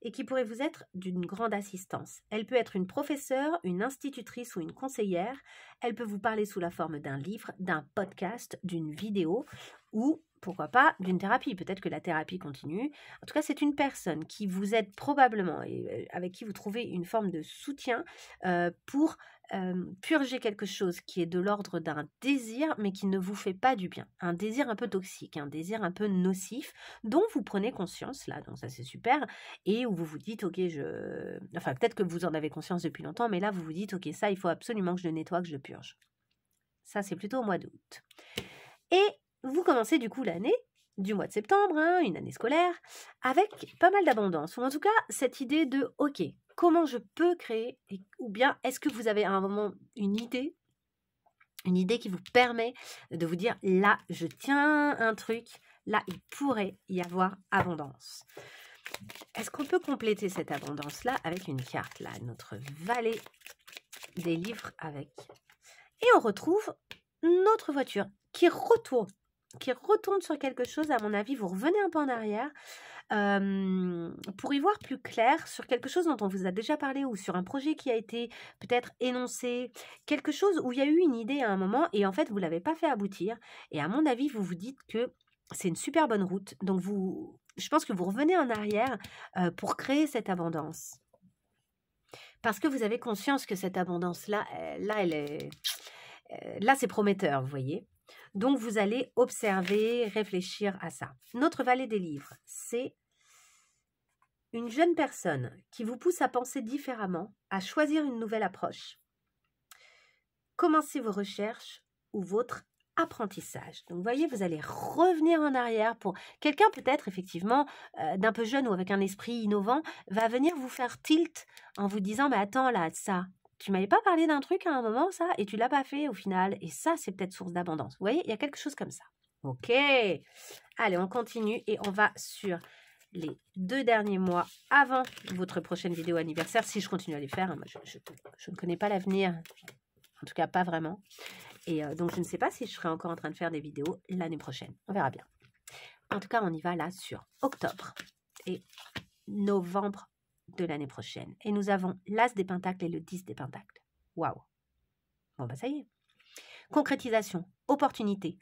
et qui pourrait vous être d'une grande assistance. Elle peut être une professeure, une institutrice ou une conseillère. Elle peut vous parler sous la forme d'un livre, d'un podcast, d'une vidéo ou, pourquoi pas, d'une thérapie. Peut-être que la thérapie continue. En tout cas, c'est une personne qui vous aide probablement et avec qui vous trouvez une forme de soutien pour purger quelque chose qui est de l'ordre d'un désir, mais qui ne vous fait pas du bien. Un désir un peu toxique, un désir un peu nocif, dont vous prenez conscience, là, donc ça c'est super, et où vous vous dites, ok, enfin peut-être que vous en avez conscience depuis longtemps, mais là vous vous dites, ok, ça il faut absolument que je le nettoie, que je le purge. Ça c'est plutôt au mois d'août. Et vous commencez du coup l'année du mois de septembre, hein, une année scolaire, avec pas mal d'abondance, ou en tout cas cette idée de, ok, comment je peux créer, ou bien est-ce que vous avez à un moment une idée qui vous permet de vous dire, là, je tiens un truc, là, il pourrait y avoir abondance. Est-ce qu'on peut compléter cette abondance-là avec une carte, là, notre vallée des livres avec... Et on retrouve notre voiture qui retourne sur quelque chose, à mon avis, vous revenez un peu en arrière, pour y voir plus clair sur quelque chose dont on vous a déjà parlé ou sur un projet qui a été peut-être énoncé, quelque chose où il y a eu une idée à un moment et en fait vous ne l'avez pas fait aboutir et à mon avis vous vous dites que c'est une super bonne route, donc je pense que vous revenez en arrière pour créer cette abondance parce que vous avez conscience que cette abondance-là, là c'est prometteur, vous voyez. Donc, vous allez observer, réfléchir à ça. Notre vallée des livres, c'est une jeune personne qui vous pousse à penser différemment, à choisir une nouvelle approche. Commencez vos recherches ou votre apprentissage. Donc, vous voyez, vous allez revenir en arrière pour quelqu'un peut-être, effectivement, d'un peu jeune ou avec un esprit innovant, va venir vous faire tilt en vous disant, mais attends, là, ça, tu m'avais pas parlé d'un truc à un moment, ça, et tu l'as pas fait au final, et ça, c'est peut-être source d'abondance. Vous voyez, il y a quelque chose comme ça. Ok. Allez, on continue et on va sur les 2 derniers mois avant votre prochaine vidéo anniversaire, si je continue à les faire. Hein, moi, je ne connais pas l'avenir, en tout cas pas vraiment. Et donc, je ne sais pas si je serai encore en train de faire des vidéos l'année prochaine. On verra bien. En tout cas, on y va là sur octobre et novembre de l'année prochaine. Et nous avons l'As des Pentacles et le 10 des Pentacles. Waouh! Bon, bah ça y est. Concrétisation, opportunité,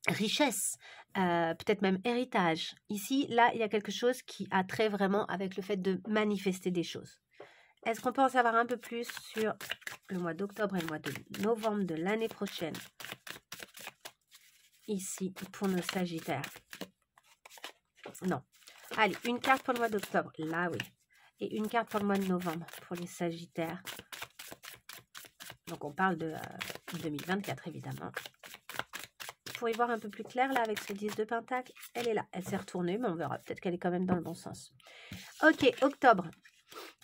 richesse, peut-être même héritage. Ici, là, il y a quelque chose qui a trait vraiment avec le fait de manifester des choses. Est-ce qu'on peut en savoir un peu plus sur le mois d'octobre et le mois de novembre de l'année prochaine? Ici, pour nos Sagittaires. Non. Allez, une carte pour le mois d'octobre. Là, oui. Et une carte pour le mois de novembre pour les Sagittaires. Donc, on parle de 2024, évidemment. Vous pouvez voir un peu plus clair, là, avec ce 10 de Pentacle. Elle est là. Elle s'est retournée, mais on verra. Peut-être qu'elle est quand même dans le bon sens. Ok, octobre.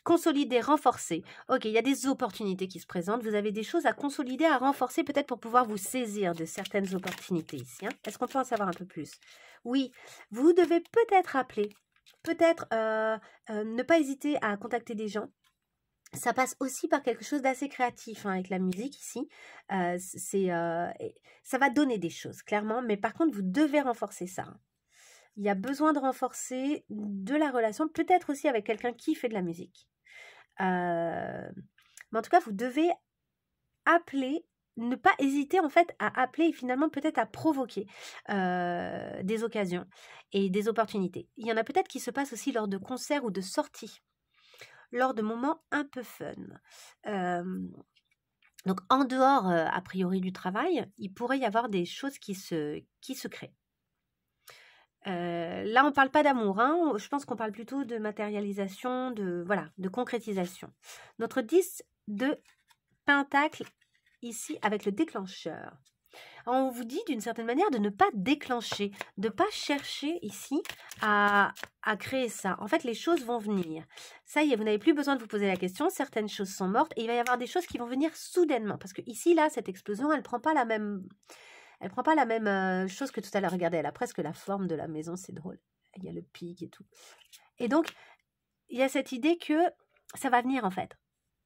Consolider, renforcer. Ok, il y a des opportunités qui se présentent. Vous avez des choses à consolider, à renforcer, peut-être pour pouvoir vous saisir de certaines opportunités ici. Hein. Est-ce qu'on peut en savoir un peu plus? Oui, vous devez peut-être appeler, peut-être ne pas hésiter à contacter des gens. Ça passe aussi par quelque chose d'assez créatif hein, avec la musique ici. Ça va donner des choses, clairement. Mais par contre, vous devez renforcer ça. Hein. Il y a besoin de renforcer de la relation, peut-être aussi avec quelqu'un qui fait de la musique. Mais en tout cas, vous devez appeler, ne pas hésiter en fait à appeler et finalement peut-être à provoquer des occasions et des opportunités. Il y en a peut-être qui se passent aussi lors de concerts ou de sorties, lors de moments un peu fun. Donc en dehors, a priori, du travail, il pourrait y avoir des choses qui se créent. Là, on ne parle pas d'amour, hein. Je pense qu'on parle plutôt de matérialisation, de concrétisation. Notre 10 de Pentacle, ici, avec le déclencheur. Alors, on vous dit d'une certaine manière de ne pas déclencher, de ne pas chercher ici à créer ça. En fait, les choses vont venir. Ça y est, vous n'avez plus besoin de vous poser la question. Certaines choses sont mortes et il va y avoir des choses qui vont venir soudainement. Parce que ici, là, cette explosion, elle ne prend pas la même... Elle prend pas la même chose que tout à l'heure. Regardez, elle a presque la forme de la maison, c'est drôle. Il y a le pic et tout. Et donc, il y a cette idée que ça va venir en fait.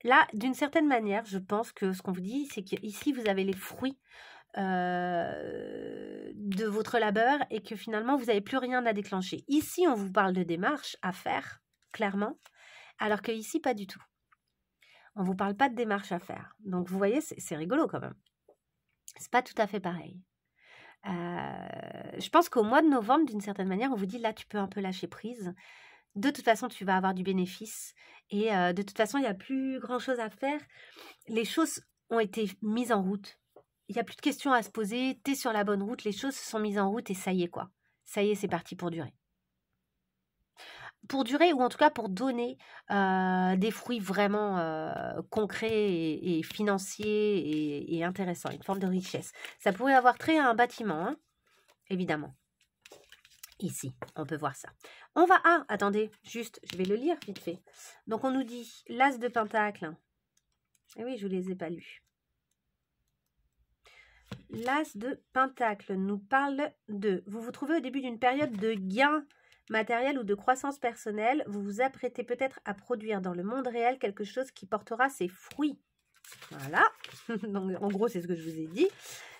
Là, d'une certaine manière, je pense que ce qu'on vous dit, c'est qu'ici, vous avez les fruits de votre labeur et que finalement, vous n'avez plus rien à déclencher. Ici, on vous parle de démarches à faire, clairement, alors que ici, pas du tout. On ne vous parle pas de démarches à faire. Donc, vous voyez, c'est rigolo quand même. C'est pas tout à fait pareil. Je pense qu'au mois de novembre, d'une certaine manière, on vous dit là, tu peux un peu lâcher prise. De toute façon, tu vas avoir du bénéfice. Et de toute façon, il n'y a plus grand-chose à faire. Les choses ont été mises en route. Il n'y a plus de questions à se poser. Tu es sur la bonne route. Les choses se sont mises en route et ça y est, quoi. Ça y est, c'est parti pour durer. Pour durer, ou en tout cas pour donner des fruits vraiment concrets et financiers et intéressants, une forme de richesse. Ça pourrait avoir trait à un bâtiment, hein, évidemment. Ici, on peut voir ça. On va... Ah, attendez, juste, je vais le lire vite fait. Donc, on nous dit l'As de Pentacle. Et oui, je ne vous les ai pas lus. L'As de Pentacle nous parle de... Vous vous trouvez au début d'une période de gain matériel ou de croissance personnelle, vous vous apprêtez peut-être à produire dans le monde réel quelque chose qui portera ses fruits. Voilà, donc en gros c'est ce que je vous ai dit.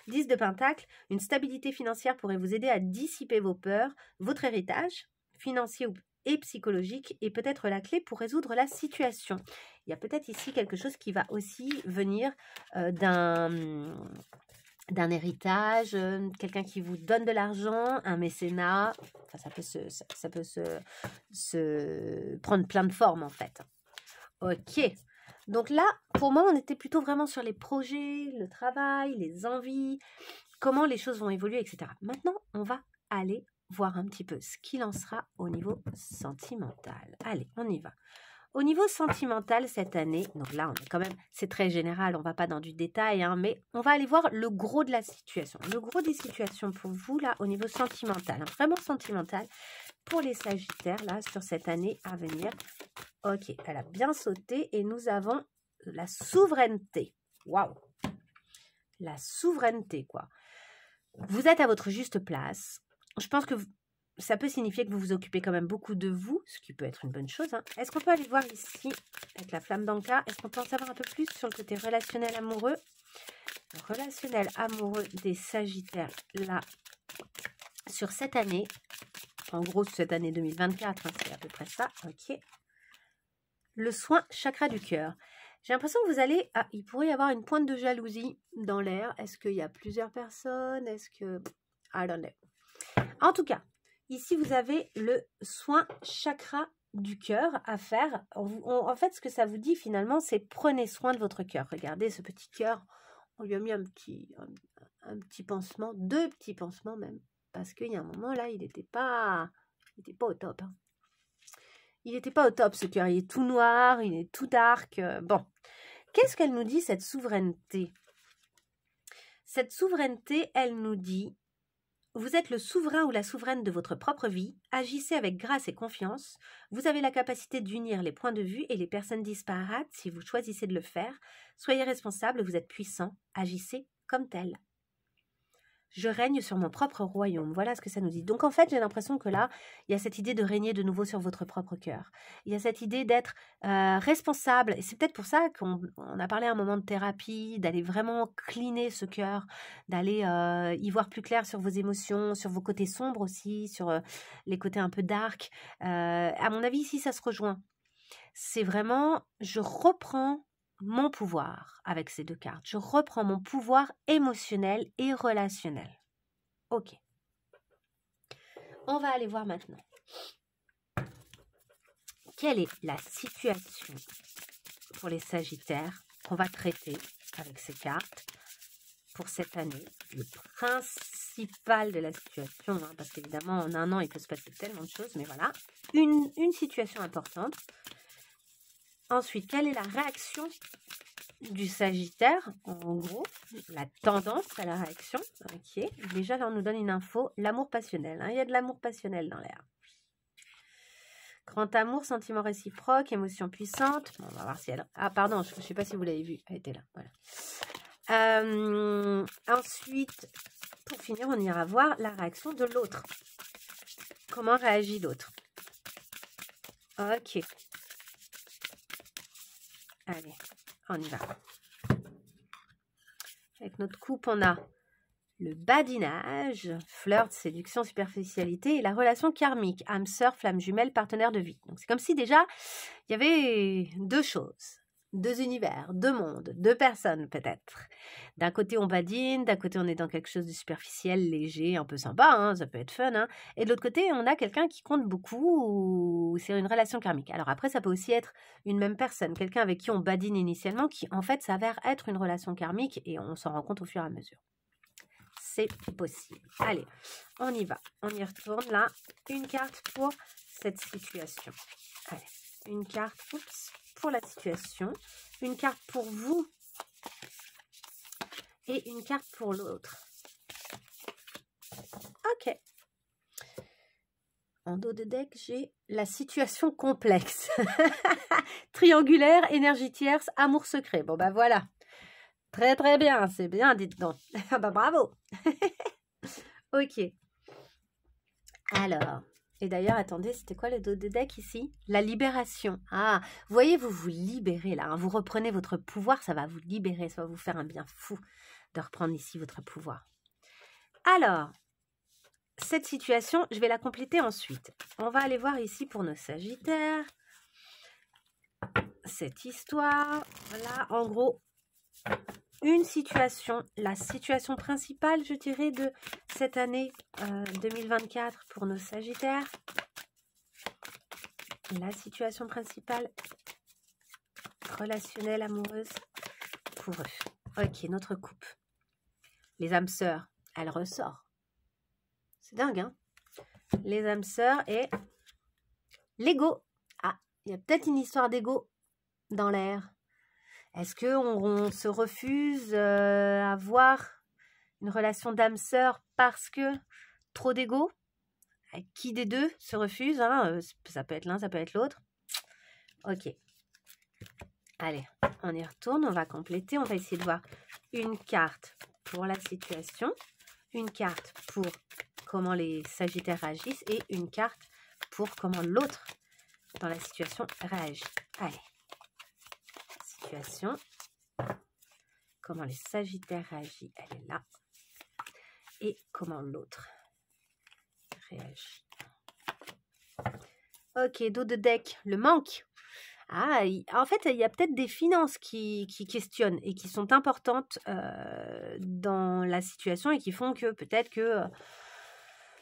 10 de Pentacle, une stabilité financière pourrait vous aider à dissiper vos peurs, votre héritage financier et psychologique est peut-être la clé pour résoudre la situation. Il y a peut-être ici quelque chose qui va aussi venir d'un héritage, quelqu'un qui vous donne de l'argent, un mécénat, enfin, ça peut se prendre plein de formes en fait. Ok, donc là, pour moi, on était plutôt vraiment sur les projets, le travail, les envies, comment les choses vont évoluer, etc. Maintenant, on va aller voir un petit peu ce qu'il en sera au niveau sentimental. Allez, on y va. Au niveau sentimental cette année, donc là on est quand même, c'est très général, on va pas dans du détail, hein, mais on va aller voir le gros de la situation. Le gros des situations pour vous là au niveau sentimental, hein, vraiment sentimental pour les Sagittaires là sur cette année à venir. Ok, elle a bien sauté et nous avons la souveraineté. Waouh! La souveraineté quoi. Vous êtes à votre juste place. Je pense que ça peut signifier que vous vous occupez quand même beaucoup de vous, ce qui peut être une bonne chose. Hein. Est-ce qu'on peut aller voir ici, avec la flamme d'Anka, est-ce qu'on peut en savoir un peu plus sur le côté relationnel amoureux? Le relationnel amoureux des Sagittaires, là, sur cette année, en gros, cette année 2024, hein, c'est à peu près ça, ok. Le soin chakra du cœur. J'ai l'impression que vous allez... Ah, il pourrait y avoir une pointe de jalousie dans l'air. Est-ce qu'il y a plusieurs personnes? Est-ce que... I don't know. En tout cas, ici, vous avez le soin chakra du cœur à faire. En fait, ce que ça vous dit finalement, c'est prenez soin de votre cœur. Regardez ce petit cœur. On lui a mis un petit pansement, 2 petits pansements même. Parce qu'il y a un moment là, il n'était pas au top. Hein. Il n'était pas au top ce cœur. Il est tout noir, il est tout dark. Bon. Qu'est-ce qu'elle nous dit, cette souveraineté? Cette souveraineté, elle nous dit, vous êtes le souverain ou la souveraine de votre propre vie, agissez avec grâce et confiance, vous avez la capacité d'unir les points de vue et les personnes disparates si vous choisissez de le faire, soyez responsable, vous êtes puissant, agissez comme tel. Je règne sur mon propre royaume. Voilà ce que ça nous dit. Donc en fait, j'ai l'impression que là, il y a cette idée de régner de nouveau sur votre propre cœur. Il y a cette idée d'être responsable. Et c'est peut-être pour ça qu'on a parlé à un moment de thérapie, d'aller vraiment cleaner ce cœur, d'aller y voir plus clair sur vos émotions, sur vos côtés sombres aussi, sur les côtés un peu dark. À mon avis, ici, ça se rejoint. C'est vraiment, je reprends mon pouvoir avec ces 2 cartes. Je reprends mon pouvoir émotionnel et relationnel. Ok. On va aller voir maintenant. Quelle est la situation pour les Sagittaires qu'on va traiter avec ces cartes pour cette année? Le principal de la situation, hein, parce qu'évidemment, en un an, il peut se passer tellement de choses, mais voilà. Une situation importante. Ensuite, quelle est la réaction du Sagittaire, en gros, la tendance à la réaction, ok. Déjà, là, on nous donne une info, l'amour passionnel, hein, il y a de l'amour passionnel dans l'air. Grand amour, sentiment réciproque, émotion puissante, bon, on va voir si elle... Ah, pardon, je ne sais pas si vous l'avez vu, elle était là, voilà. Ensuite, pour finir, on ira voir la réaction de l'autre. Comment réagit l'autre? Ok. Allez, on y va. Avec notre coupe, on a le badinage, flirt, séduction, superficialité et la relation karmique, âme sœur, flamme jumelle, partenaire de vie. Donc c'est comme si déjà, il y avait 2 choses, 2 univers, 2 mondes, 2 personnes peut-être. D'un côté, on badine, d'un côté, on est dans quelque chose de superficiel, léger, un peu sympa, hein, ça peut être fun. Hein. Et de l'autre côté, on a quelqu'un qui compte beaucoup, ou c'est une relation karmique. Alors après, ça peut aussi être une même personne, quelqu'un avec qui on badine initialement, qui en fait s'avère être une relation karmique, et on s'en rend compte au fur et à mesure. C'est possible. Allez, on y va. On y retourne là. Une carte pour cette situation. Allez, une carte pour la situation. Une carte pour vous. Et une carte pour l'autre. Ok. En dos de deck, j'ai la situation complexe. Triangulaire, énergie tierce, amour secret. Bon, bah voilà. Très, très bien. C'est bien, dites donc. Bah bravo. Ok. Alors, et d'ailleurs, attendez, c'était quoi le dos de deck ici? La libération. Ah, vous voyez, vous vous libérez là. Hein, vous reprenez votre pouvoir, ça va vous libérer. Ça va vous faire un bien fou de reprendre ici votre pouvoir. Alors, cette situation, je vais la compléter ensuite. On va aller voir ici pour nos Sagittaires. Cette histoire, voilà, en gros, une situation, la situation principale, je dirais, de cette année 2024 pour nos Sagittaires. La situation principale relationnelle, amoureuse pour eux. Ok, notre coupe. Les âmes sœurs, elle ressort. C'est dingue, hein? Les âmes sœurs et l'ego. Ah, Il y a peut-être une histoire d'ego dans l'air. Est-ce qu'on se refuse à voir une relation d'âme-sœur parce que trop d'ego? Qui des deux se refuse, hein? Ça peut être l'un, ça peut être l'autre. Ok. Allez, on y retourne, on va compléter. On va essayer de voir une carte pour la situation, une carte pour comment les Sagittaires réagissent et une carte pour comment l'autre dans la situation réagit. Allez. Situation. Comment les Sagittaires réagissent, elle est là. Et comment l'autre réagit. Ok, dos de deck, le manque. Ah, en fait, il y a peut-être des finances qui questionnent et qui sont importantes dans la situation et qui font que peut-être que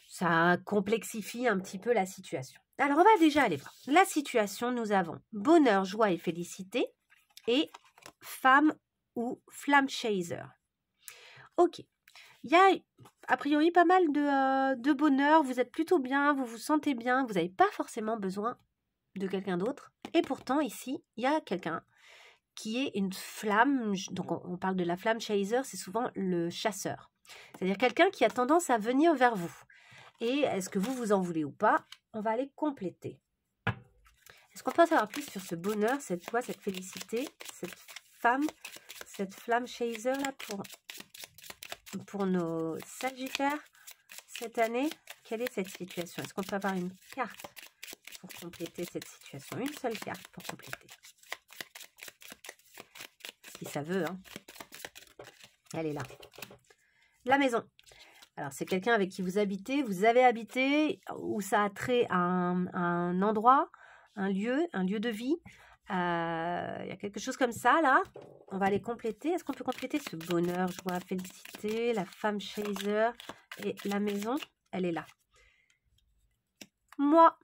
ça complexifie un petit peu la situation. Alors, on va déjà aller voir. La situation, nous avons bonheur, joie et félicité et femme ou flamme chaser. Ok. Il y a a priori pas mal de bonheur, vous êtes plutôt bien, vous vous sentez bien, vous n'avez pas forcément besoin de quelqu'un d'autre. Et pourtant, ici, il y a quelqu'un qui est une flamme, donc on parle de la flamme chaser, c'est souvent le chasseur. C'est-à-dire quelqu'un qui a tendance à venir vers vous. Et est-ce que vous en voulez ou pas? On va aller compléter. Est-ce qu'on peut en savoir plus sur ce bonheur, cette joie, cette félicité, cette femme, cette flamme chaser là pour nos Sagittaires cette année? Quelle est cette situation? Est-ce qu'on peut avoir une carte pour compléter cette situation? Une seule carte pour compléter. Si ça veut, hein. Elle est là. La maison. Alors, c'est quelqu'un avec qui vous habitez, vous avez habité, ou ça a trait à un endroit, un lieu de vie. Il y a quelque chose comme ça, là. On va les compléter. Est-ce qu'on peut compléter ce bonheur, joie, félicité, la femme chaser et la maison? Elle est là. Moi,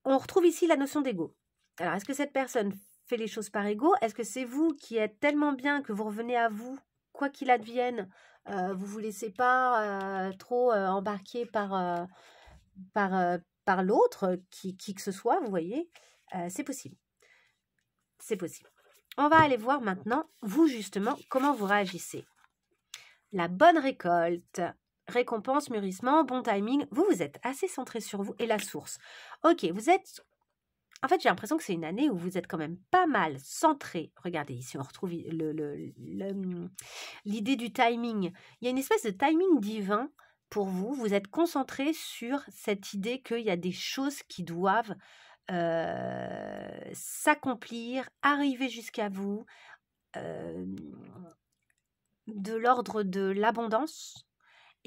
on retrouve ici la notion d'ego. Alors, est-ce que cette personne fait les choses par ego? Est-ce que c'est vous qui êtes tellement bien que vous revenez à vous, quoi qu'il advienne, vous vous laissez pas trop embarquer par l'autre, qui que ce soit, vous voyez? C'est possible. C'est possible. On va aller voir maintenant, vous justement, comment vous réagissez. La bonne récolte, récompense, mûrissement, bon timing. Vous êtes assez centré sur vous et la source. Ok, vous êtes... En fait, j'ai l'impression que c'est une année où vous êtes quand même pas mal centré. Regardez, ici, on retrouve l'idée du timing. Il y a une espèce de timing divin pour vous. Vous êtes concentré sur cette idée qu'il y a des choses qui doivent s'accomplir, arriver jusqu'à vous, de l'ordre de l'abondance.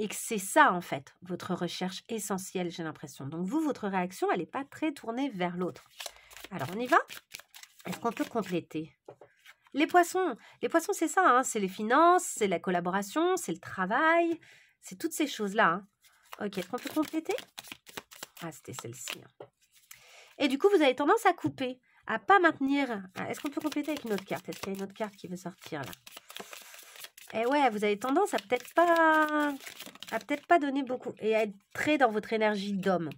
Et que c'est ça, en fait, votre recherche essentielle, j'ai l'impression. Donc, vous, votre réaction, elle n'est pas très tournée vers l'autre. Alors, on y va? Est-ce qu'on peut compléter? Les poissons, c'est ça, hein, c'est les finances, c'est la collaboration, c'est le travail, c'est toutes ces choses-là. Hein. Ok, est-ce qu'on peut compléter? Ah, c'était celle-ci. Hein. Et du coup, vous avez tendance à couper, à pas maintenir. Est-ce qu'on peut compléter avec une autre carte? Est-ce qu'il y a une autre carte qui veut sortir, là? Et ouais, vous avez tendance à peut-être pas donner beaucoup et à être très dans votre énergie d'homme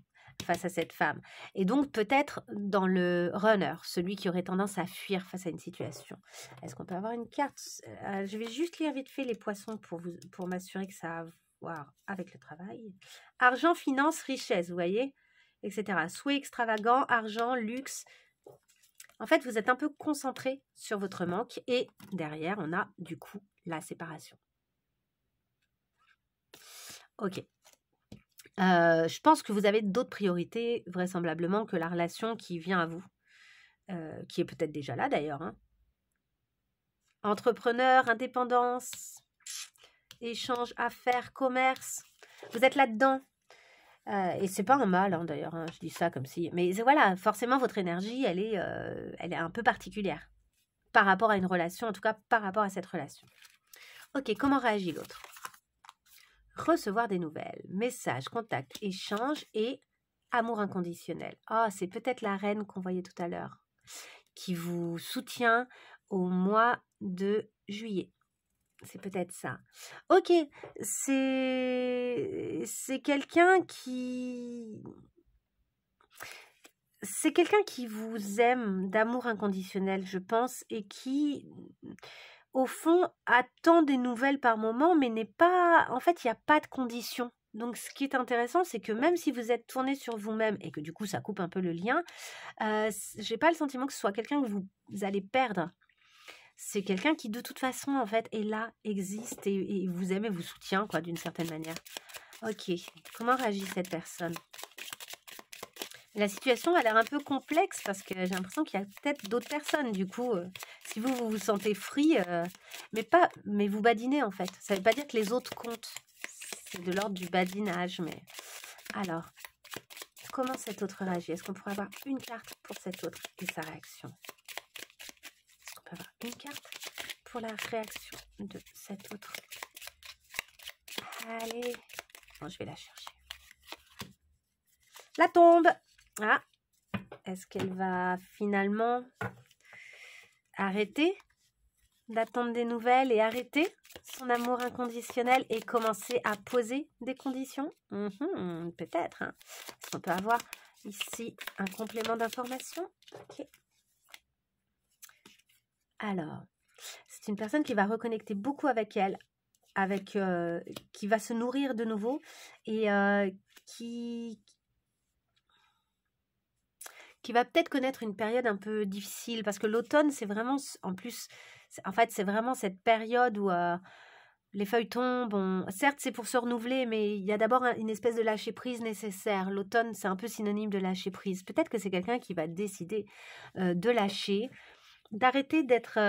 face à cette femme. Et donc peut-être dans le runner, celui qui aurait tendance à fuir face à une situation. Est-ce qu'on peut avoir une carte? Je vais juste lire vite fait les poissons pour m'assurer que ça a à voir avec le travail. Argent, finance, richesse, vous voyez, etc. Souhait extravagant, argent, luxe. En fait, vous êtes un peu concentré sur votre manque et derrière, on a du coup la séparation. Ok. Je pense que vous avez d'autres priorités, vraisemblablement, que la relation qui vient à vous, qui est peut-être déjà là d'ailleurs. Hein. Entrepreneur, indépendance, échange, affaires, commerce. Vous êtes là-dedans. Et c'est pas un mal, hein, d'ailleurs, hein, je dis ça comme si... Mais voilà, forcément, votre énergie, elle est un peu particulière par rapport à une relation, en tout cas par rapport à cette relation. Ok, comment réagit l'autre? Recevoir des nouvelles, messages, contacts, échanges et amour inconditionnel. Ah, c'est peut-être la reine qu'on voyait tout à l'heure qui vous soutient au mois de juillet. C'est peut-être ça. Ok, c'est quelqu'un qui... c'est quelqu'un qui vous aime d'amour inconditionnel, je pense, et qui, au fond, attend des nouvelles par moment, mais n'est pas... En fait, il n'y a pas de conditions. Donc, ce qui est intéressant, c'est que même si vous êtes tourné sur vous-même et que du coup, ça coupe un peu le lien, j'ai pas le sentiment que ce soit quelqu'un que vous allez perdre. C'est quelqu'un qui, de toute façon, en fait, est là, existe et vous aime et vous soutient, quoi, d'une certaine manière. Ok, comment réagit cette personne? La situation a l'air un peu complexe parce que j'ai l'impression qu'il y a peut-être d'autres personnes. Du coup, si vous vous sentez free, mais vous badinez en fait. Ça ne veut pas dire que les autres comptent. C'est de l'ordre du badinage. Mais alors, comment cet autre réagit? Est-ce qu'on pourrait avoir une carte pour cet autre et sa réaction? Est-ce qu'on peut avoir une carte pour la réaction de cet autre? Allez, bon, je vais la chercher. La tombe. Ah, est-ce qu'elle va finalement arrêter d'attendre des nouvelles et arrêter son amour inconditionnel et commencer à poser des conditions? Peut-être. Hein. Est-ce qu'on peut avoir ici un complément d'information? Ok. Alors, c'est une personne qui va reconnecter beaucoup avec elle, qui va se nourrir de nouveau et qui va peut-être connaître une période un peu difficile, parce que l'automne, c'est vraiment, en plus, en fait, c'est vraiment cette période où les feuilles tombent. Certes, c'est pour se renouveler, mais il y a d'abord une espèce de lâcher-prise nécessaire. L'automne, c'est un peu synonyme de lâcher-prise. Peut-être que c'est quelqu'un qui va décider de lâcher, d'arrêter d'être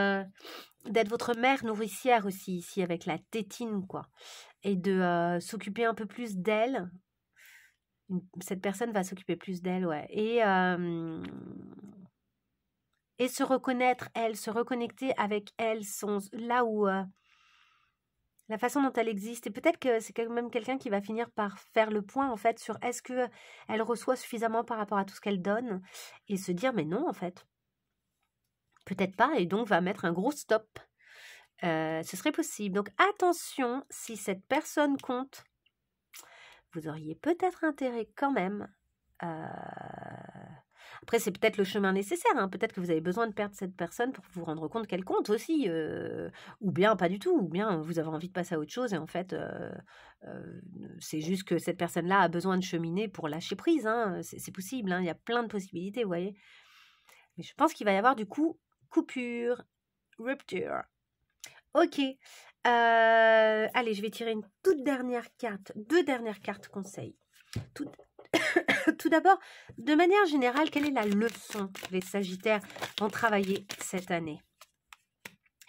votre mère nourricière aussi, ici, avec la tétine, quoi, et de s'occuper un peu plus d'elle. Cette personne va s'occuper plus d'elle, ouais. Et se reconnaître, elle, se reconnecter avec elle, là où... la façon dont elle existe. Et peut-être que c'est quand même quelqu'un qui va finir par faire le point, en fait, sur est-ce qu'elle reçoit suffisamment par rapport à tout ce qu'elle donne, et se dire, mais non, en fait. Peut-être pas, et donc va mettre un gros stop. Ce serait possible. Donc, attention, si cette personne compte, vous auriez peut-être intérêt quand même. Après, c'est peut-être le chemin nécessaire. Hein. Peut-être que vous avez besoin de perdre cette personne pour vous rendre compte qu'elle compte aussi. Ou bien pas du tout. Ou bien vous avez envie de passer à autre chose. Et en fait, c'est juste que cette personne-là a besoin de cheminer pour lâcher prise. Hein. C'est possible. Hein. Il y a plein de possibilités, vous voyez. Mais je pense qu'il va y avoir du coup coupure, rupture. Ok. Allez, je vais tirer une toute dernière carte, 2 dernières cartes conseils. Tout d'abord, de manière générale, quelle est la leçon que les Sagittaires vont travailler cette année?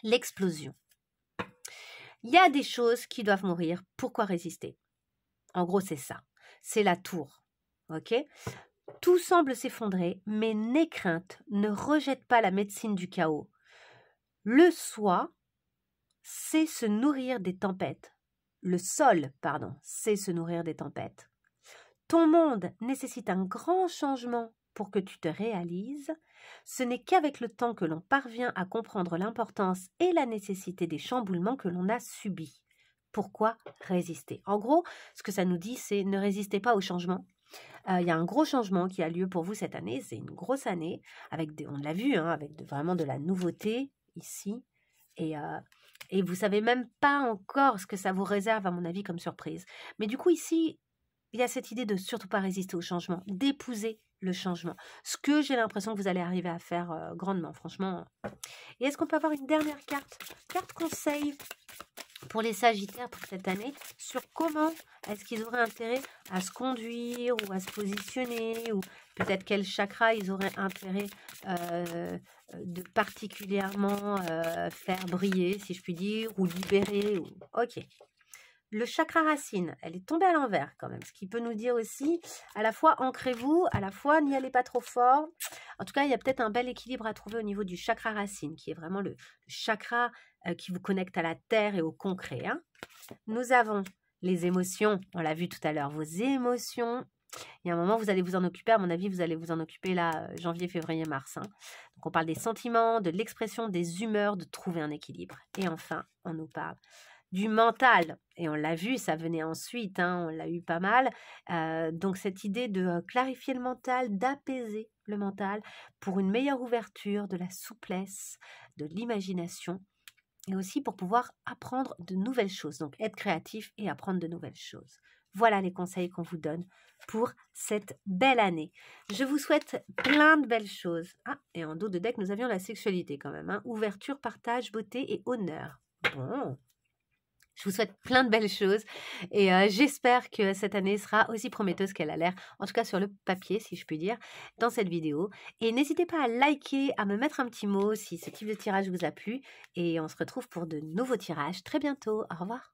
L'explosion. Il y a des choses qui doivent mourir. Pourquoi résister? En gros, c'est ça. C'est la tour. Ok? Tout semble s'effondrer, mais n'aie crainte, ne rejette pas la médecine du chaos. Le soi, c'est se nourrir des tempêtes. Le sol, pardon, c'est se nourrir des tempêtes. Ton monde nécessite un grand changement pour que tu te réalises. Ce n'est qu'avec le temps que l'on parvient à comprendre l'importance et la nécessité des chamboulements que l'on a subis. Pourquoi résister? En gros, ce que ça nous dit, c'est ne résistez pas au changement. Il y a un gros changement qui a lieu pour vous cette année. C'est une grosse année, on l'a vu, hein, avec vraiment de la nouveauté ici. Et vous ne savez même pas encore ce que ça vous réserve, à mon avis, comme surprise. Mais du coup, ici, il y a cette idée de surtout pas résister au changement, d'épouser le changement. Ce que j'ai l'impression que vous allez arriver à faire grandement, franchement. Et est-ce qu'on peut avoir une dernière carte? Carte conseil pour les Sagittaires pour cette année, sur comment est-ce qu'ils auraient intérêt à se conduire ou à se positionner, ou peut-être quel chakra ils auraient intérêt de particulièrement faire briller, si je puis dire, ou libérer. Ok. Le chakra racine, elle est tombée à l'envers quand même, ce qui peut nous dire aussi, à la fois ancrez-vous, à la fois n'y allez pas trop fort. En tout cas, il y a peut-être un bel équilibre à trouver au niveau du chakra racine, qui est vraiment le chakra qui vous connecte à la terre et au concret. Hein. Nous avons les émotions, on l'a vu tout à l'heure, vos émotions. Il y a un moment, vous allez vous en occuper, à mon avis, vous allez vous en occuper là, janvier, février, mars. Hein. Donc on parle des sentiments, de l'expression, des humeurs, de trouver un équilibre. Et enfin, on nous parle du mental. Et on l'a vu, ça venait ensuite, hein, on l'a eu pas mal. Donc cette idée de clarifier le mental, d'apaiser le mental pour une meilleure ouverture, de la souplesse, de l'imagination et aussi pour pouvoir apprendre de nouvelles choses. Donc être créatif et apprendre de nouvelles choses. Voilà les conseils qu'on vous donne pour cette belle année. Je vous souhaite plein de belles choses. Ah, et en dos de deck, nous avions la sexualité quand même. Hein. Ouverture, partage, beauté et honneur. Bon. Je vous souhaite plein de belles choses et j'espère que cette année sera aussi prometteuse qu'elle a l'air, en tout cas sur le papier si je puis dire, dans cette vidéo. Et n'hésitez pas à liker, à me mettre un petit mot si ce type de tirage vous a plu et on se retrouve pour de nouveaux tirages très bientôt. Au revoir.